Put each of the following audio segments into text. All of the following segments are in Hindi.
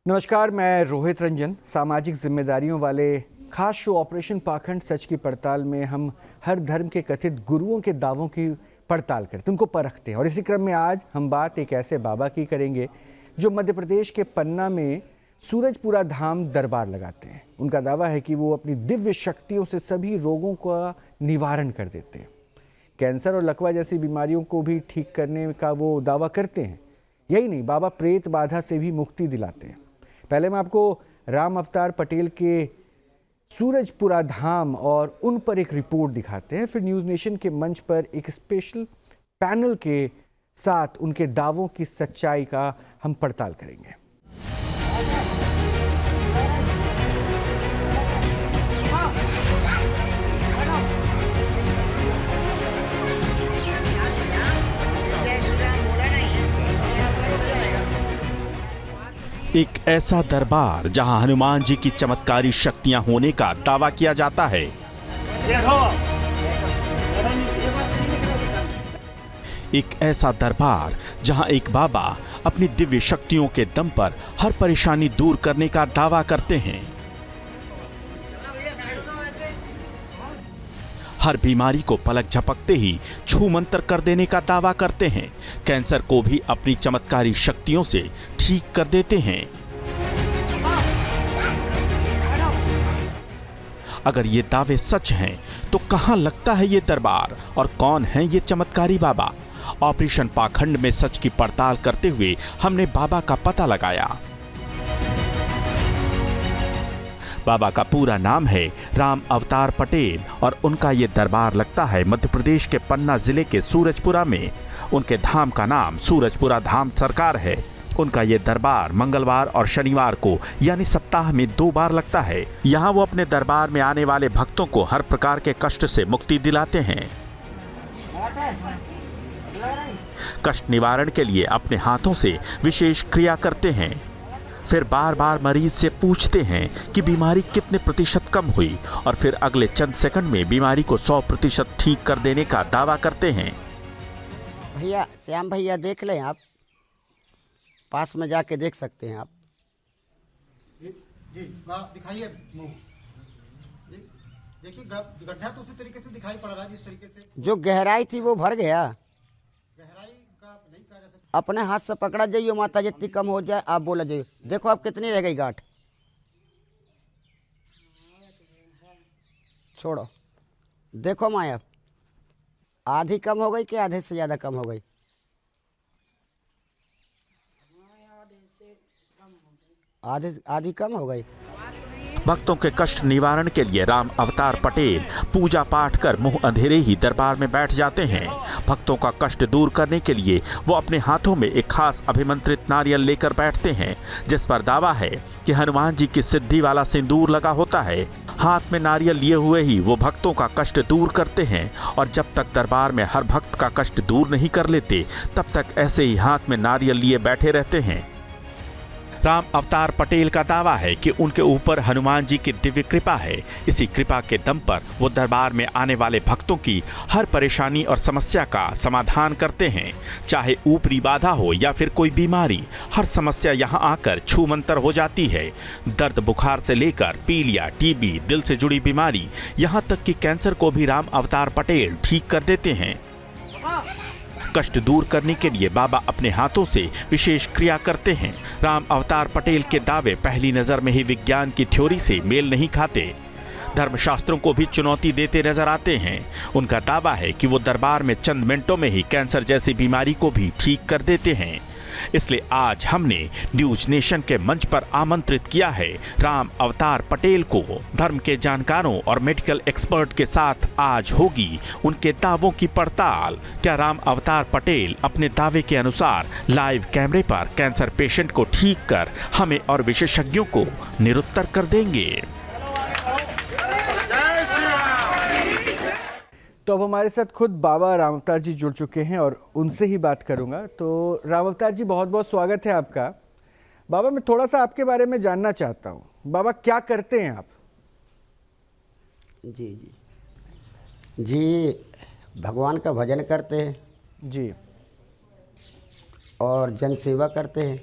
नमस्कार, मैं रोहित रंजन। सामाजिक जिम्मेदारियों वाले खास शो ऑपरेशन पाखंड सच की पड़ताल में हम हर धर्म के कथित गुरुओं के दावों की पड़ताल करते हैं, उनको परखते हैं। और इसी क्रम में आज हम बात एक ऐसे बाबा की करेंगे जो मध्य प्रदेश के पन्ना में सूरजपुरा धाम दरबार लगाते हैं। उनका दावा है कि वो अपनी दिव्य शक्तियों से सभी रोगों का निवारण कर देते हैं। कैंसर और लकवा जैसी बीमारियों को भी ठीक करने का वो दावा करते हैं। यही नहीं, बाबा प्रेत बाधा से भी मुक्ति दिलाते हैं। पहले मैं आपको राम अवतार पटेल के सूरजपुरा धाम और उन पर एक रिपोर्ट दिखाते हैं, फिर न्यूज़ नेशन के मंच पर एक स्पेशल पैनल के साथ उनके दावों की सच्चाई का हम पड़ताल करेंगे। एक ऐसा दरबार जहां हनुमान जी की चमत्कारी शक्तियां होने का दावा किया जाता है। एक ऐसा दरबार जहां एक बाबा अपनी दिव्य शक्तियों के दम पर हर परेशानी दूर करने का दावा करते हैं। हर बीमारी को पलक झपकते ही छू मंतर कर देने का दावा करते हैं। कैंसर को भी अपनी चमत्कारी शक्तियों से ठीक कर देते हैं। अगर ये दावे सच हैं, तो कहां लगता है ये दरबार और कौन है ये चमत्कारी बाबा? ऑपरेशन पाखंड में सच की पड़ताल करते हुए हमने बाबा का पता लगाया। बाबा का पूरा नाम है राम अवतार पटेल और उनका ये दरबार लगता है मध्य प्रदेश के पन्ना जिले के सूरजपुरा में। उनके धाम का नाम सूरजपुरा धाम सरकार है। उनका ये दरबार मंगलवार और शनिवार को यानी सप्ताह में 2 बार लगता है। यहाँ वो अपने दरबार में आने वाले भक्तों को हर प्रकार के कष्ट से मुक्ति दिलाते हैं। कष्ट निवारण के लिए अपने हाथों से विशेष क्रिया करते हैं। फिर बार बार मरीज से पूछते हैं कि बीमारी कितने प्रतिशत कम हुई और फिर अगले चंद सेकंड में बीमारी को 100% ठीक कर देने का दावा करते हैं। भैया श्याम भैया देख लें, आप पास में जाके देख सकते हैं आप। जी दिखाइए मुंह। देखिए गड्ढा तो उसी तरीके से दिखाई पड़ रहा है जिस तरीके से जो गहराई थी वो भर गया। गहराई का नहीं कह सकते। अपने हाथ से पकड़ा जाइए, माता जितनी कम हो जाए आप बोला जाइए। देखो आप कितनी रह गई गांठ, छोड़ो। देखो माया, आधी कम हो गई कि आधे से ज्यादा कम हो गई? आधी कम हो गई। भक्तों के कष्ट निवारण के लिए राम अवतार पटेल पूजा पाठ कर मुंह अंधेरे ही दरबार में बैठ जाते हैं। भक्तों का कष्ट दूर करने के लिए वो अपने हाथों में एक खास अभिमंत्रित नारियल लेकर बैठते हैं, जिस पर दावा है कि हनुमान जी की सिद्धि वाला सिंदूर लगा होता है। हाथ में नारियल लिए हुए ही वो भक्तों का कष्ट दूर करते हैं और जब तक दरबार में हर भक्त का कष्ट दूर नहीं कर लेते, तब तक ऐसे ही हाथ में नारियल लिए बैठे रहते हैं। राम अवतार पटेल का दावा है कि उनके ऊपर हनुमान जी की दिव्य कृपा है। इसी कृपा के दम पर वो दरबार में आने वाले भक्तों की हर परेशानी और समस्या का समाधान करते हैं। चाहे ऊपरी बाधा हो या फिर कोई बीमारी, हर समस्या यहाँ आकर छू मंतर हो जाती है। दर्द बुखार से लेकर पीलिया, टीबी, दिल से जुड़ी बीमारी, यहाँ तक कि कैंसर को भी राम अवतार पटेल ठीक कर देते हैं। कष्ट दूर करने के लिए बाबा अपने हाथों से विशेष क्रिया करते हैं। राम अवतार पटेल के दावे पहली नजर में ही विज्ञान की थ्योरी से मेल नहीं खाते, धर्मशास्त्रों को भी चुनौती देते नजर आते हैं। उनका दावा है कि वो दरबार में चंद मिनटों में ही कैंसर जैसी बीमारी को भी ठीक कर देते हैं। इसलिए आज हमने न्यूज नेशन के मंच पर आमंत्रित किया है राम अवतार पटेल को। धर्म के जानकारों और मेडिकल एक्सपर्ट के साथ आज होगी उनके दावों की पड़ताल। क्या राम अवतार पटेल अपने दावे के अनुसार लाइव कैमरे पर कैंसर पेशेंट को ठीक कर हमें और विशेषज्ञों को निरुत्तर कर देंगे? तो अब हमारे साथ खुद बाबा राम अवतार जी जुड़ चुके हैं और उनसे ही बात करूंगा। तो राम अवतार जी, बहुत बहुत स्वागत है आपका। बाबा, मैं थोड़ा सा आपके बारे में जानना चाहता हूँ। बाबा, क्या करते हैं आप? जी जी जी, भगवान का भजन करते हैं जी, और जन सेवा करते हैं।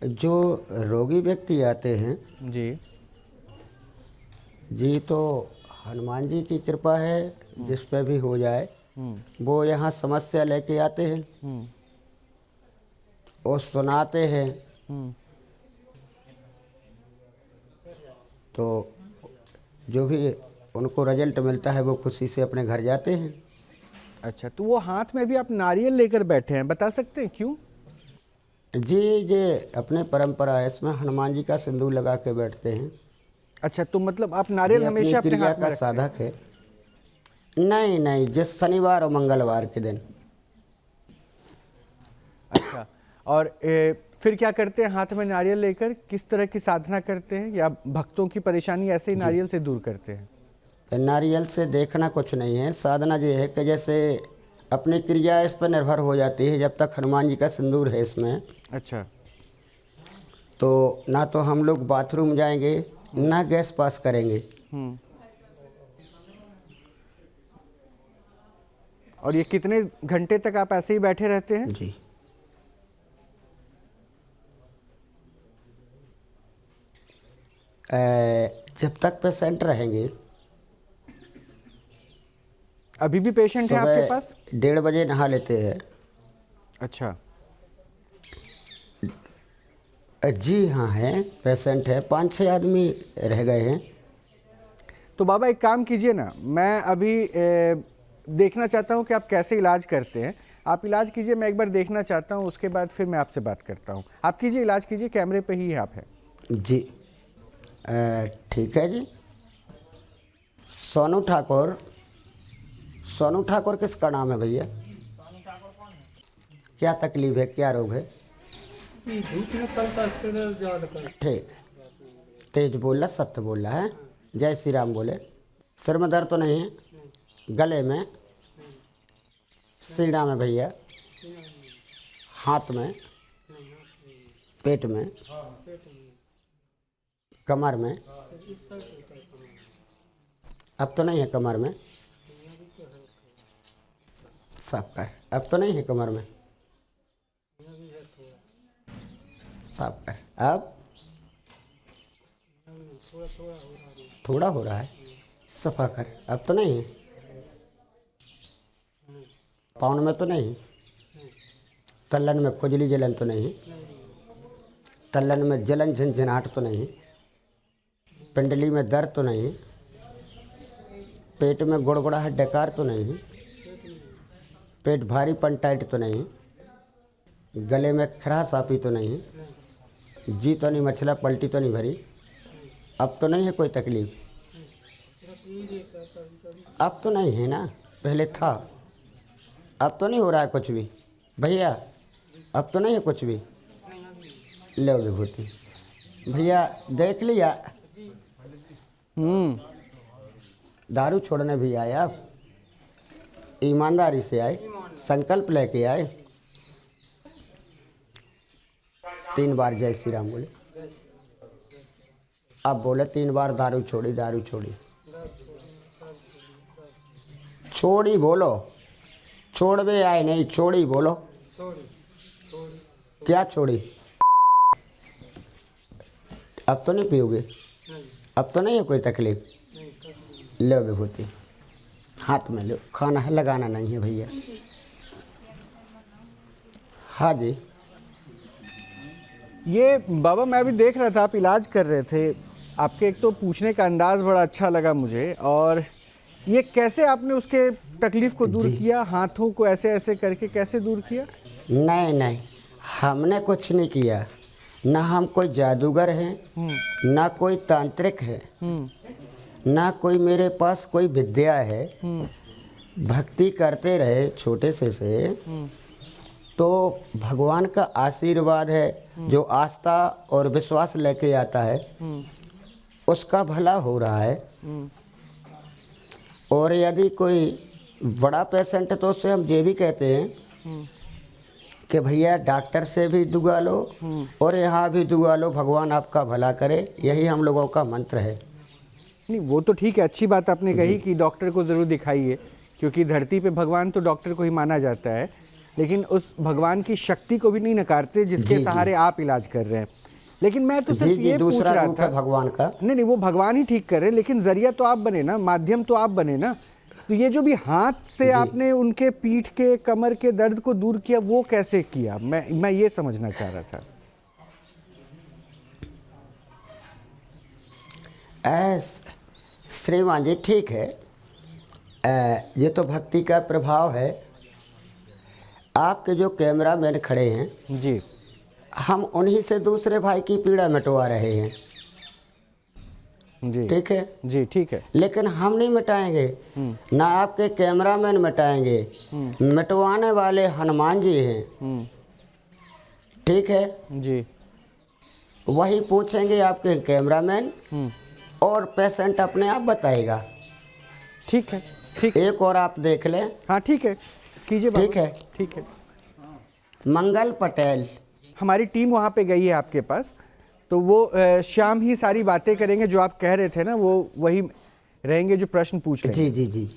जो रोगी व्यक्ति आते हैं जी। जी, तो हनुमान जी की कृपा है, जिस पे भी हो जाए वो यहाँ समस्या लेके आते हैं और सुनाते हैं। तो जो भी उनको रिजल्ट मिलता है वो खुशी से अपने घर जाते हैं। अच्छा, तो वो हाथ में भी आप नारियल लेकर बैठे हैं, बता सकते हैं क्यों? जी, ये अपने परंपरा है, इसमें हनुमान जी का सिंदूर लगा के बैठते हैं। अच्छा, तो मतलब आप नारियल ये हमेशा अपने क्रिया हाथ में का रखते हैं? साधक है। नहीं नहीं, जिस शनिवार और मंगलवार के दिन। अच्छा, और फिर क्या करते हैं हाथ में नारियल लेकर? किस तरह की साधना करते हैं, या भक्तों की परेशानी ऐसे ही नारियल से दूर करते हैं? नारियल से देखना कुछ नहीं है, साधना ये है कि जैसे अपनी क्रिया इस पर निर्भर हो जाती है। जब तक हनुमान जी का सिंदूर है इसमें, अच्छा, तो ना तो हम लोग बाथरूम जाएंगे ना गैस पास करेंगे। और ये कितने घंटे तक आप ऐसे ही बैठे रहते हैं? जी, जब तक पेशेंट रहेंगे। अभी भी पेशेंट है आपके पास? सुबह 1:30 बजे नहा लेते हैं। अच्छा, जी हाँ, है, पेशेंट है, 5-6 आदमी रह गए हैं। तो बाबा एक काम कीजिए ना, मैं अभी देखना चाहता हूँ कि आप कैसे इलाज करते हैं। आप इलाज कीजिए, मैं एक बार देखना चाहता हूँ, उसके बाद फिर मैं आपसे बात करता हूँ। आप कीजिए, इलाज कीजिए, कैमरे पे ही आप हैं। जी, ठीक है जी। सोनू ठाकुर। सोनू ठाकुर किसका नाम है भैया? क्या तकलीफ है, क्या रोग है? ठीक, तेज बोल, सत्य बोल रहा है। जय श्री राम बोले। सिर में दर्द तो नहीं है? गले में, सीना में भैया, हाथ में, पेट में, कमर में? अब तो नहीं है कमर में? साफ कर, अब तो नहीं है कमर में? साफ कर, अब थोड़ा हो रहा है, सफा कर, अब तो नहीं है? पाँव में तो नहीं? तलन में खुजली जलन तो नहीं? तलन में जलन झंझनाहट तो नहीं? पिंडली में दर्द तो नहीं? पेट में गुड़गुड़ाहट डकार तो नहीं? पेट भारीपन टाइट तो नहीं? गले में खराश आपी तो नहीं? जी तो नहीं, मछला पलटी तो नहीं भरी? अब तो नहीं है कोई तकलीफ? अब तो नहीं है ना, पहले था। अब तो नहीं हो रहा है कुछ भी भैया? अब तो नहीं है कुछ भी? लो विभूति भैया, देख लिया? दारू छोड़ने भी आए आप? ईमानदारी से आए, संकल्प लेके आए। 3 बार जय श्री राम बोले। अब बोले 3 बार दारू छोड़ी, दारू छोड़ी। छोड़ी बोलो, छोड़ भी आए नहीं, छोड़ी बोलो। क्या छोड़ी? अब तो नहीं पियोगे? अब तो नहीं है कोई तकलीफ? लो विभूति, हाथ में लो, खाना है, लगाना नहीं है भैया। हाँ जी। ये बाबा मैं अभी देख रहा था, आप इलाज कर रहे थे। आपके एक तो पूछने का अंदाज बड़ा अच्छा लगा मुझे, और ये कैसे आपने उसके तकलीफ को दूर किया? हाथों को ऐसे ऐसे करके कैसे दूर किया? नहीं नहीं, हमने कुछ नहीं किया। ना हम कोई जादूगर हैं, ना कोई तांत्रिक है, ना कोई मेरे पास कोई विद्या है। भक्ति करते रहे छोटे से तो भगवान का आशीर्वाद है। जो आस्था और विश्वास लेके आता है उसका भला हो रहा है। और यदि कोई बड़ा पेशेंट है तो उससे हम ये भी कहते हैं कि भैया डॉक्टर से भी दुआ लो और यहाँ भी दुआ लो, भगवान आपका भला करे। यही हम लोगों का मंत्र है। नहीं, वो तो ठीक है, अच्छी बात आपने कही कि डॉक्टर को ज़रूर दिखाइए, क्योंकि धरती पे भगवान तो डॉक्टर को ही माना जाता है। लेकिन उस भगवान की शक्ति को भी नहीं नकारते जिसके जी। सहारे आप इलाज कर रहे हैं। लेकिन मैं तो जी सिर्फ जी ये पूछ दूसरा रहा रूप था, है भगवान का। नहीं नहीं वो भगवान ही ठीक कर रहे हैं, लेकिन जरिया तो आप बने ना, माध्यम तो आप बने ना। तो ये जो भी हाथ से आपने उनके पीठ के कमर के दर्द को दूर किया, वो कैसे किया? मैं ये समझना चाह रहा था। श्रीमान जी ठीक है, ये तो भक्ति का प्रभाव है। आपके जो कैमरामैन खड़े हैं जी हम उन्हीं से दूसरे भाई की पीड़ा मिटवा रहे हैं, जी ठीक है। जी ठीक है। लेकिन हम नहीं मिटाएंगे, ना आपके कैमरामैन मिटाएंगे, मिटवाने वाले हनुमान जी हैं, ठीक है। जी वही पूछेंगे आपके कैमरामैन और पेशेंट अपने आप बताएगा। ठीक है, ठीक। एक और आप देख लें। हाँ ठीक है, कीजिए बाबा। ठीक है। ठीक है। मंगल पटेल, हमारी टीम वहाँ पे गई है आपके पास, तो वो शाम ही सारी बातें करेंगे जो आप कह रहे थे ना, वो वही रहेंगे जो प्रश्न पूछ रहे हैं। जी जी जी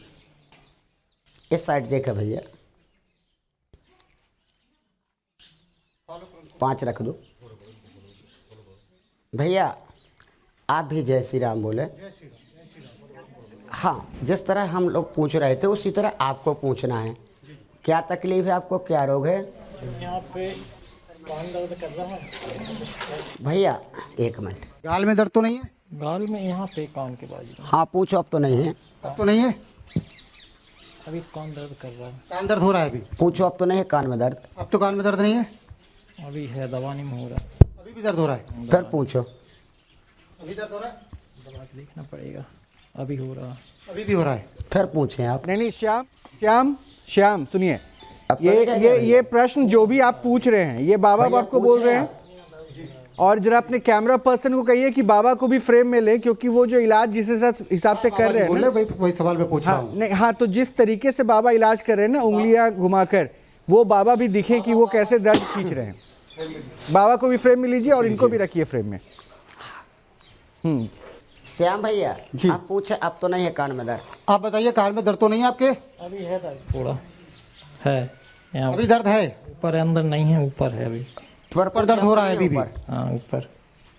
इस साइड देखा भैया, 5 रख दो भैया। आप भी जय श्री राम बोले। हाँ, जिस तरह हम लोग पूछ रहे थे उसी तरह आपको पूछना है। क्या तकलीफ है आपको, क्या रोग है? यहाँ पे कान दर्द कर रहा है भैया 1 मिनट। गाल में दर्द तो नहीं है? गाल में, यहाँ पे कान के बाजू में। हाँ पूछो, अब तो नहीं है। अब तो नहीं है? अभी कान दर्द कर रहा है। कान दर्द हो रहा है अभी? पूछो, अब तो नहीं है कान में दर्द? अब तो कान में दर्द नहीं है? अभी है, दवा नहीं में हो रहा है। अभी भी दर्द हो रहा है? फिर पूछो। अभी दर्द हो रहा है? दवा के देखना पड़ेगा। अभी हो रहा है। अभी भी हो रहा है? फिर पूछें आप। नहीं नहीं श्याम श्याम श्याम सुनिए, अब तो नहीं रहेगा ये प्रश्न जो भी आप पूछ रहे हैं, ये बाबा भैया आपको बोल पूछें रहे हैं। और जरा अपने कैमरा पर्सन को कहिए कि बाबा को भी फ्रेम में ले, क्योंकि वो जो इलाज जिस हिसाब से कर रहे हैं बोल ना, रहे वही सवाल मैं पूछ रहा हाँ हूँ। नहीं हाँ, तो जिस तरीके से बाबा इलाज कर रहे हैं ना उंगलियां घुमाकर, वो बाबा भी दिखे कि वो कैसे दर्द खींच रहे हैं। बाबा को भी फ्रेम में लीजिए और इनको भी रखिए फ्रेम में। श्याम भैया जी। आप पूछे, अब तो नहीं है कान में दर्द? आप बताइए, कान में दर्द तो नहीं है आपके? अभी है दर्द थोड़ा है, यहाँ अभी दर्द है? ऊपर है, अंदर नहीं है, ऊपर है अभी। पर दर्द हो रहा है अभी भी? हाँ ऊपर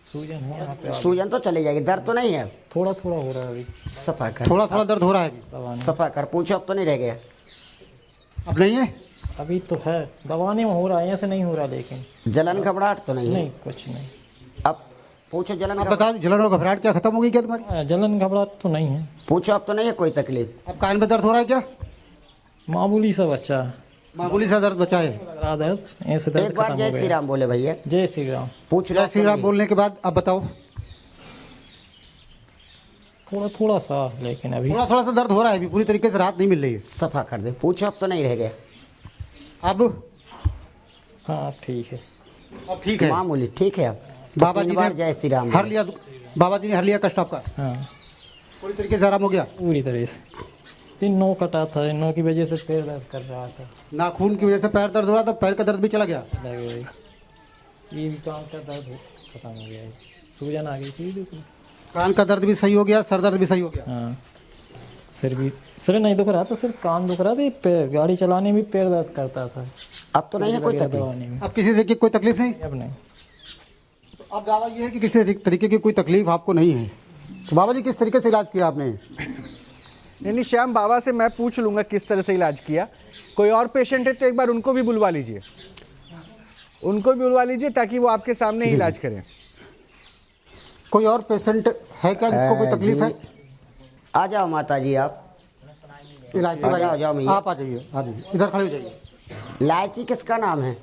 सूजन है यहाँ पे। सूजन तो चली जाएगी, दर्द तो नहीं है? थोड़ा थोड़ा हो रहा है अभी। सफा कर, थोड़ा थोड़ा दर्द हो रहा है अभी? दवा नहीं, सफा कर। पूछो, अब तो नहीं रह गया? अब नहीं है? अभी तो है, दवाने में हो रहा है, ऐसे नहीं हो रहा। लेकिन जलन घबराहट तो नहीं है? नहीं, कुछ नहीं। अब पूछो, जलन आप बताओ, जलन और घबराहट क्या खत्म हो गई क्या तुम्हारी? जलन घबराहट तो नहीं है। पूछो, अब तो नहीं है कोई तकलीफ? अब कान में दर्द हो रहा है क्या? मामूली सा बच्चा है, मामूली सा दर्द बचा है? लग रहा दर्द, ऐसे दर्द एक बार खत्म जय हो श्री गया। राम बोले भैया। जय श्री राम। पूछ लो, जय श्री राम बोलने के बाद अब बताओ। थोड़ा थोड़ा सा, लेकिन अभी थोड़ा थोड़ा सा दर्द हो रहा है अभी, पूरी तरीके से राहत नहीं मिल रही है। सफा कर दे। पूछो, अब तो नहीं रह गया? अब हाँ ठीक है। अब ठीक है? मामूली ठीक है। अब बाबा तीन जी बार ने जय श्री राम हर बोले। लिया, बाबा जी ने हर लिया कष्ट आपका? हाँ पूरी तरीके से आराम हो गया? पूरी तरह से। इन नो कटा था, इन नो की वजह से पैर दर्द कर रहा था। नाखून की वजह से पैर दर्द हो रहा था, पैर का दर्द भी चला गया? लगे ये भी कान का दर्द खत्म हो गया है। सूजन आ गई थी बिल्कुल। कान का दर्द भी सही हो गया, सर दर्द भी सही हो गया? हाँ, सिर नहीं दुख रहा था, सिर्फ कान दुख रहा था। पैर, गाड़ी चलाने में पैर दर्द करता था। अब तो नहीं है कोई तकलीफ? दवाने में अब किसी तरीके की कोई तकलीफ नहीं? अब नहीं। अब दावा ये है कि किसी तरीके की कोई तकलीफ आपको नहीं है। तो बाबा जी किस तरीके से इलाज किया आपने? नहीं श्याम, बाबा से मैं पूछ लूंगा किस तरह से इलाज किया। कोई और पेशेंट है तो एक बार उनको भी बुलवा लीजिए, उनको भी बुलवा लीजिए ताकि वो आपके सामने ही इलाज करें। कोई और पेशेंट है क्या जिसको कोई तकलीफ है? आ जाओ माता जी, आप इलायची आ भाई, जाओ, जाओ मैया। आप आ जाइए, इधर खड़े हो जाइए। इलायची किसका नाम है?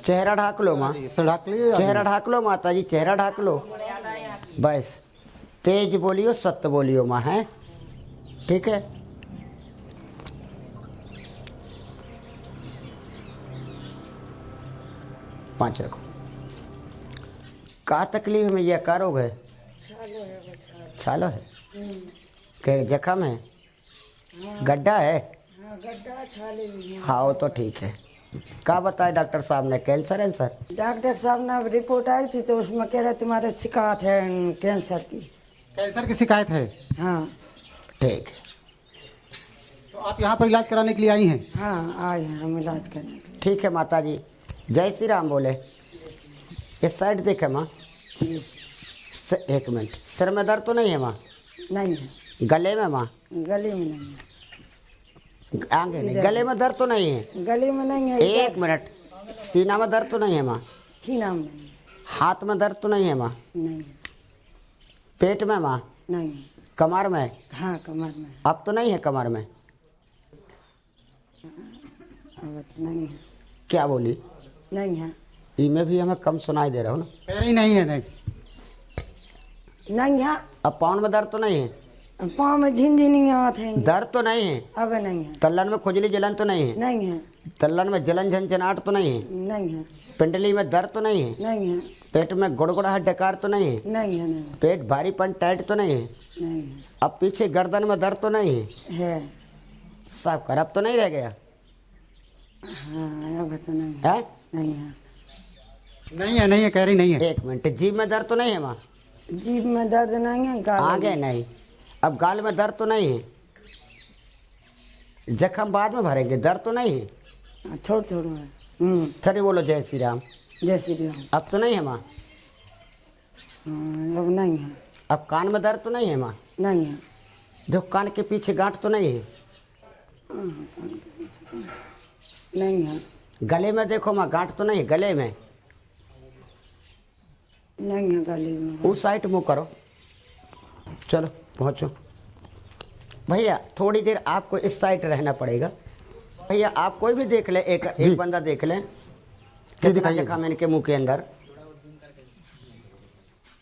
चेहरा ढाक लो माँ, सर ढाक लिए? चेहरा ढाक लो माता जी, चेहरा ढाक लो। बस तेज बोलियो, सत्य बोलियो माँ, है ठीक है? पाँच रखो। का तकलीफ में यह का रोग है? छालो है? के जख्म है? गड्ढा है? हाँ वो तो ठीक है। क्या बताए डॉक्टर साहब ने? कैंसर है सर? डॉक्टर साहब ने रिपोर्ट आई थी तो उसमें कह रहे तुम्हारे शिकायत है कैंसर की। कैंसर की शिकायत है? हाँ ठीक है। तो आप यहाँ पर इलाज कराने के लिए आई हैं? हाँ आए हैं हम इलाज करने के ठीक है माता जी, जय श्री राम बोले। इस साइड देखे माँ, लिए। एक मिनट, सिर में दर्द तो नहीं है माँ? नहीं है, गले में माँ? गले में नहीं है, आगे नहीं, गले में दर्द तो नहीं है? गले में नहीं है, एक मिनट, सीना में दर्द तो नहीं है माँ? सीना में नहीं है, हाथ में दर्द तो नहीं है माँ? नहीं पेट में माँ? नहीं है, कमर में? हाँ कमर में है, अब तो नहीं है कमर में? अब तो नहीं है, क्या बोली? नहीं है, इनमें भी हमें कम सुनाई दे रहा हूँ ना। कह रही नहीं है, नहीं। नहीं है। अब पाँव में दर्द तो नहीं है? पाँव में झिनझिनी आते हैं, दर्द तो नहीं है? अब नहीं है, तल्लन में खुजली जलन तो नहीं है? नहीं है, तल्लन में जलन झंझनाहट तो नहीं है? नहीं है, पिंडली में दर्द तो नहीं है? नहीं है, पेट में गुड़गुड़ाहट डकार तो नहीं है? नहीं है, नहीं पेट भारीपन टाइट तो नहीं है? नहीं है, अब पीछे गर्दन में दर्द तो नहीं है? है। साफ कर, अब तो नहीं रह गया हाँ अब तो नहीं है, है? नहीं है, नहीं है, नहीं है, कह रही नहीं है। एक मिनट, जीभ में दर्द तो नहीं है माँ? जीभ में दर्द नहीं है, गाल आगे नहीं। अब गाल में दर्द तो नहीं है? जख्म बाद में भरेंगे, दर्द तो नहीं है? में थोड़ा थोड़ा है। फिर बोलो जय श्री राम। जय श्री राम। अब तो नहीं है माँ? हाँ, अब नहीं है, अब कान में दर्द तो नहीं है माँ? नहीं है, देखो कान के पीछे गांठ तो नहीं है? नहीं है, गले में देखो माँ, गांठ तो नहीं है गले में? नहीं है गले में। उस साइड मुँह करो, चलो पहुँचो। भैया थोड़ी देर आपको इस साइड रहना पड़ेगा। भैया आप कोई भी देख ले, एक बंदा देख लें कितना दिखाइए। जख्म इनके मुंह के अंदर।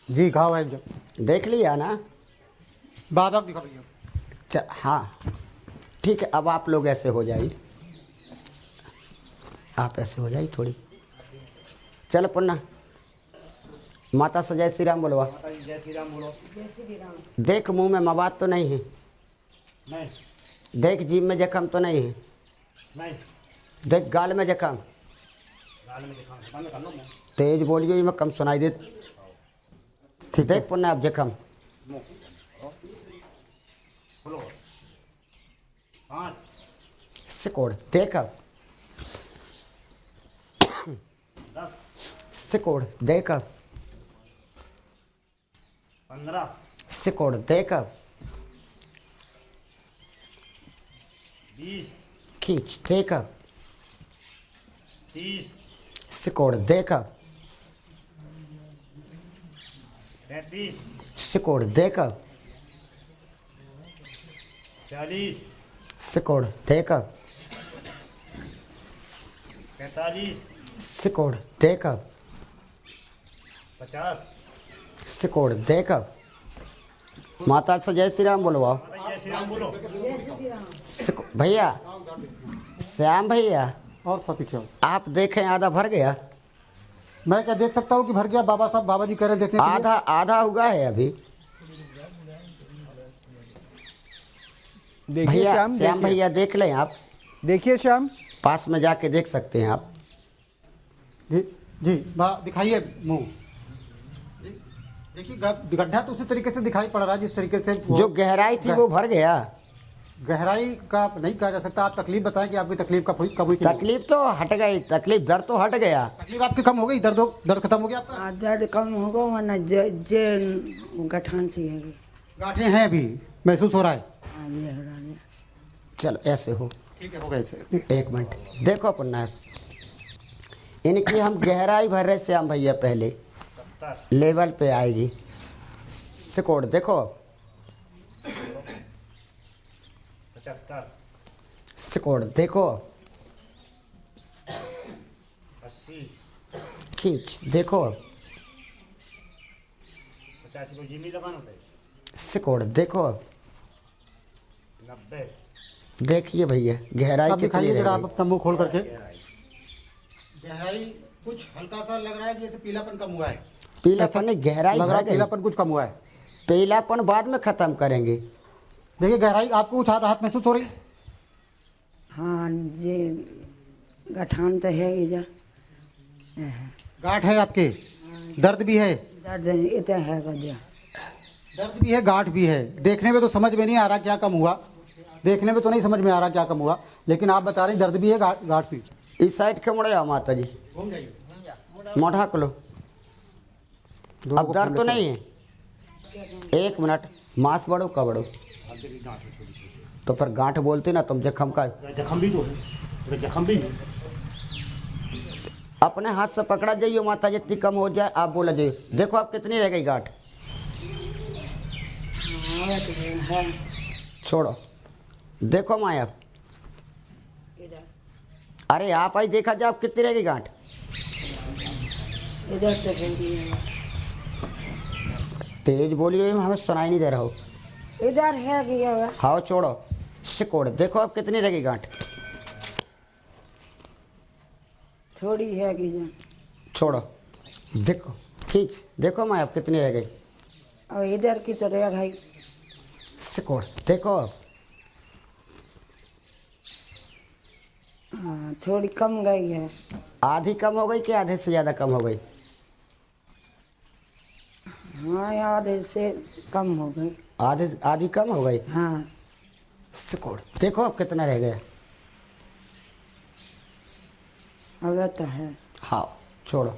जी घाव है, देख लिया ना? बाद आप दिखा भैया। हाँ ठीक है, अब आप लोग ऐसे हो जाइए, आप ऐसे हो जाइए थोड़ी। चलो पुन्ना, माता से जय श्री राम बोलवा। जय श्री राम बोलो। देख मुंह में मवाद तो नहीं है? नहीं देख जीभ में जख्म तो नहीं है? नहीं, देख गाल में जख्म? गाल में दिखा बंद कर लो मैं। तेज बोलिए, मैं कम सुनाई दे। ठीक, देख पुन्ना अब जख्म। बोलो 5 सिकोड़ देख अब। 10 सिकोड़ देख अब। 15 सिकोड़ देख अब। 20 खींच देख अब। 30 सिकोड़ देख अब। 35 सिकोड़ देख अब। 40 सिकोड़ देख अब। 45 सिकोड़ देख अब। 50 सिकोड़ देख अब। माता से जय श्री राम बोलवाओ। जय श्री राम बोलो। भैया श्याम भैया, और सब पीछे हो। आप देखें आधा भर गया? मैं क्या देख सकता हूँ कि भर गया? बाबा साहब, बाबा जी कह रहे हैं देखने के लिए। आधा आधा हुआ है अभी। देखिए भैया श्याम, श्याम देखिए। भैया देख लें आप, देखिए श्याम, पास में जाके देख सकते हैं आप। जी जी दिखाइए मुंह। देखिए गड्ढा तो उसी तरीके से दिखाई पड़ रहा है जिस तरीके से जो गहराई थी वो भर गया। गहराई का नहीं कहा जा सकता। आप तकलीफ बताएं कि आपकी तकलीफ कब हुई कि नहीं? तकलीफ तो हट गई, तकलीफ दर्द तो हट गया। तकलीफ आपकी कम हो गई? दर्द खत्म हो गया आपका? हाँ, दर्द कम होगा वरना जे गठान सी है। गांठें हैं अभी महसूस हो रहा है? हाँ ये हो रहा है। चलो ऐसे हो, ठीक है, हो गए ऐसे। एक मिनट देखो पुन्ना, इनकी हम गहराई भर रहे श्याम भैया, पहले लेवल पे आएगी। सिकोड़ देखो, 75 सिकोड़ देखो, 80 खींच देखो, 85 को जिमी लगाना होता है। सिकोड़ देखो। 90 देखिए भैया गहराई आप कितनी दिखाइए जरा, रह आप गई। अपना मुंह खोल करके। गहराई कुछ हल्का सा लग रहा है कि जैसे पीलापन कम हुआ है। पीलापन नहीं, गहराई लग रहा भर है गई। पीलापन कुछ कम हुआ है। पीलापन बाद में खत्म करेंगे। देखिए गहराई आपको कुछ राहत महसूस हो रही? हाँ ये गठान तो है ही जा, गांठ है आपके, दर्द भी है? दर्द इतना है गया। दर्द भी है, गांठ भी है। देखने में तो समझ में नहीं आ रहा क्या कम हुआ। देखने में तो नहीं समझ में आ रहा क्या कम हुआ, लेकिन आप बता रहे हैं दर्द भी है, गांठ भी। इस साइड के मुड़े आओ माता जी, मोढ़ा को लो। अब दर्द तो नहीं है? एक मिनट, मांस बढ़ो का बढ़ो, तो फिर गांठ बोलते ना तुम, जख्म का। जख्म भी तो है, जख्म भी है। अपने हाथ से पकड़ा जाइए माता, जितनी कम हो जाए आप बोला जाइए। देखो अब कितनी रह गई गांठ, छोड़ो। देखो माया, अरे आप आई देखा जाए, अब कितनी रह गई गांठ। इधर से बोलिए, तेज बोलिए, हमें सुनाई नहीं दे रहा हो। इधर है गया हुआ। हाँ छोड़ो, सिकोड़। देखो अब कितनी रह गई गांठ, थोड़ी है गया। छोड़ो। देखो खींच, देखो माया अब कितनी रह गई। और इधर की तो रह गई। सिकोड़, देखो अब। हाँ, थोड़ी कम गई है। आधी कम हो गई कि आधे से ज़्यादा कम हो गई? हाँ, आधे से कम हो गई। आधी कम हो गई। हाँ, सिकोड़, देखो अब कितना रह गया। अगर तो है। हाँ छोड़ो,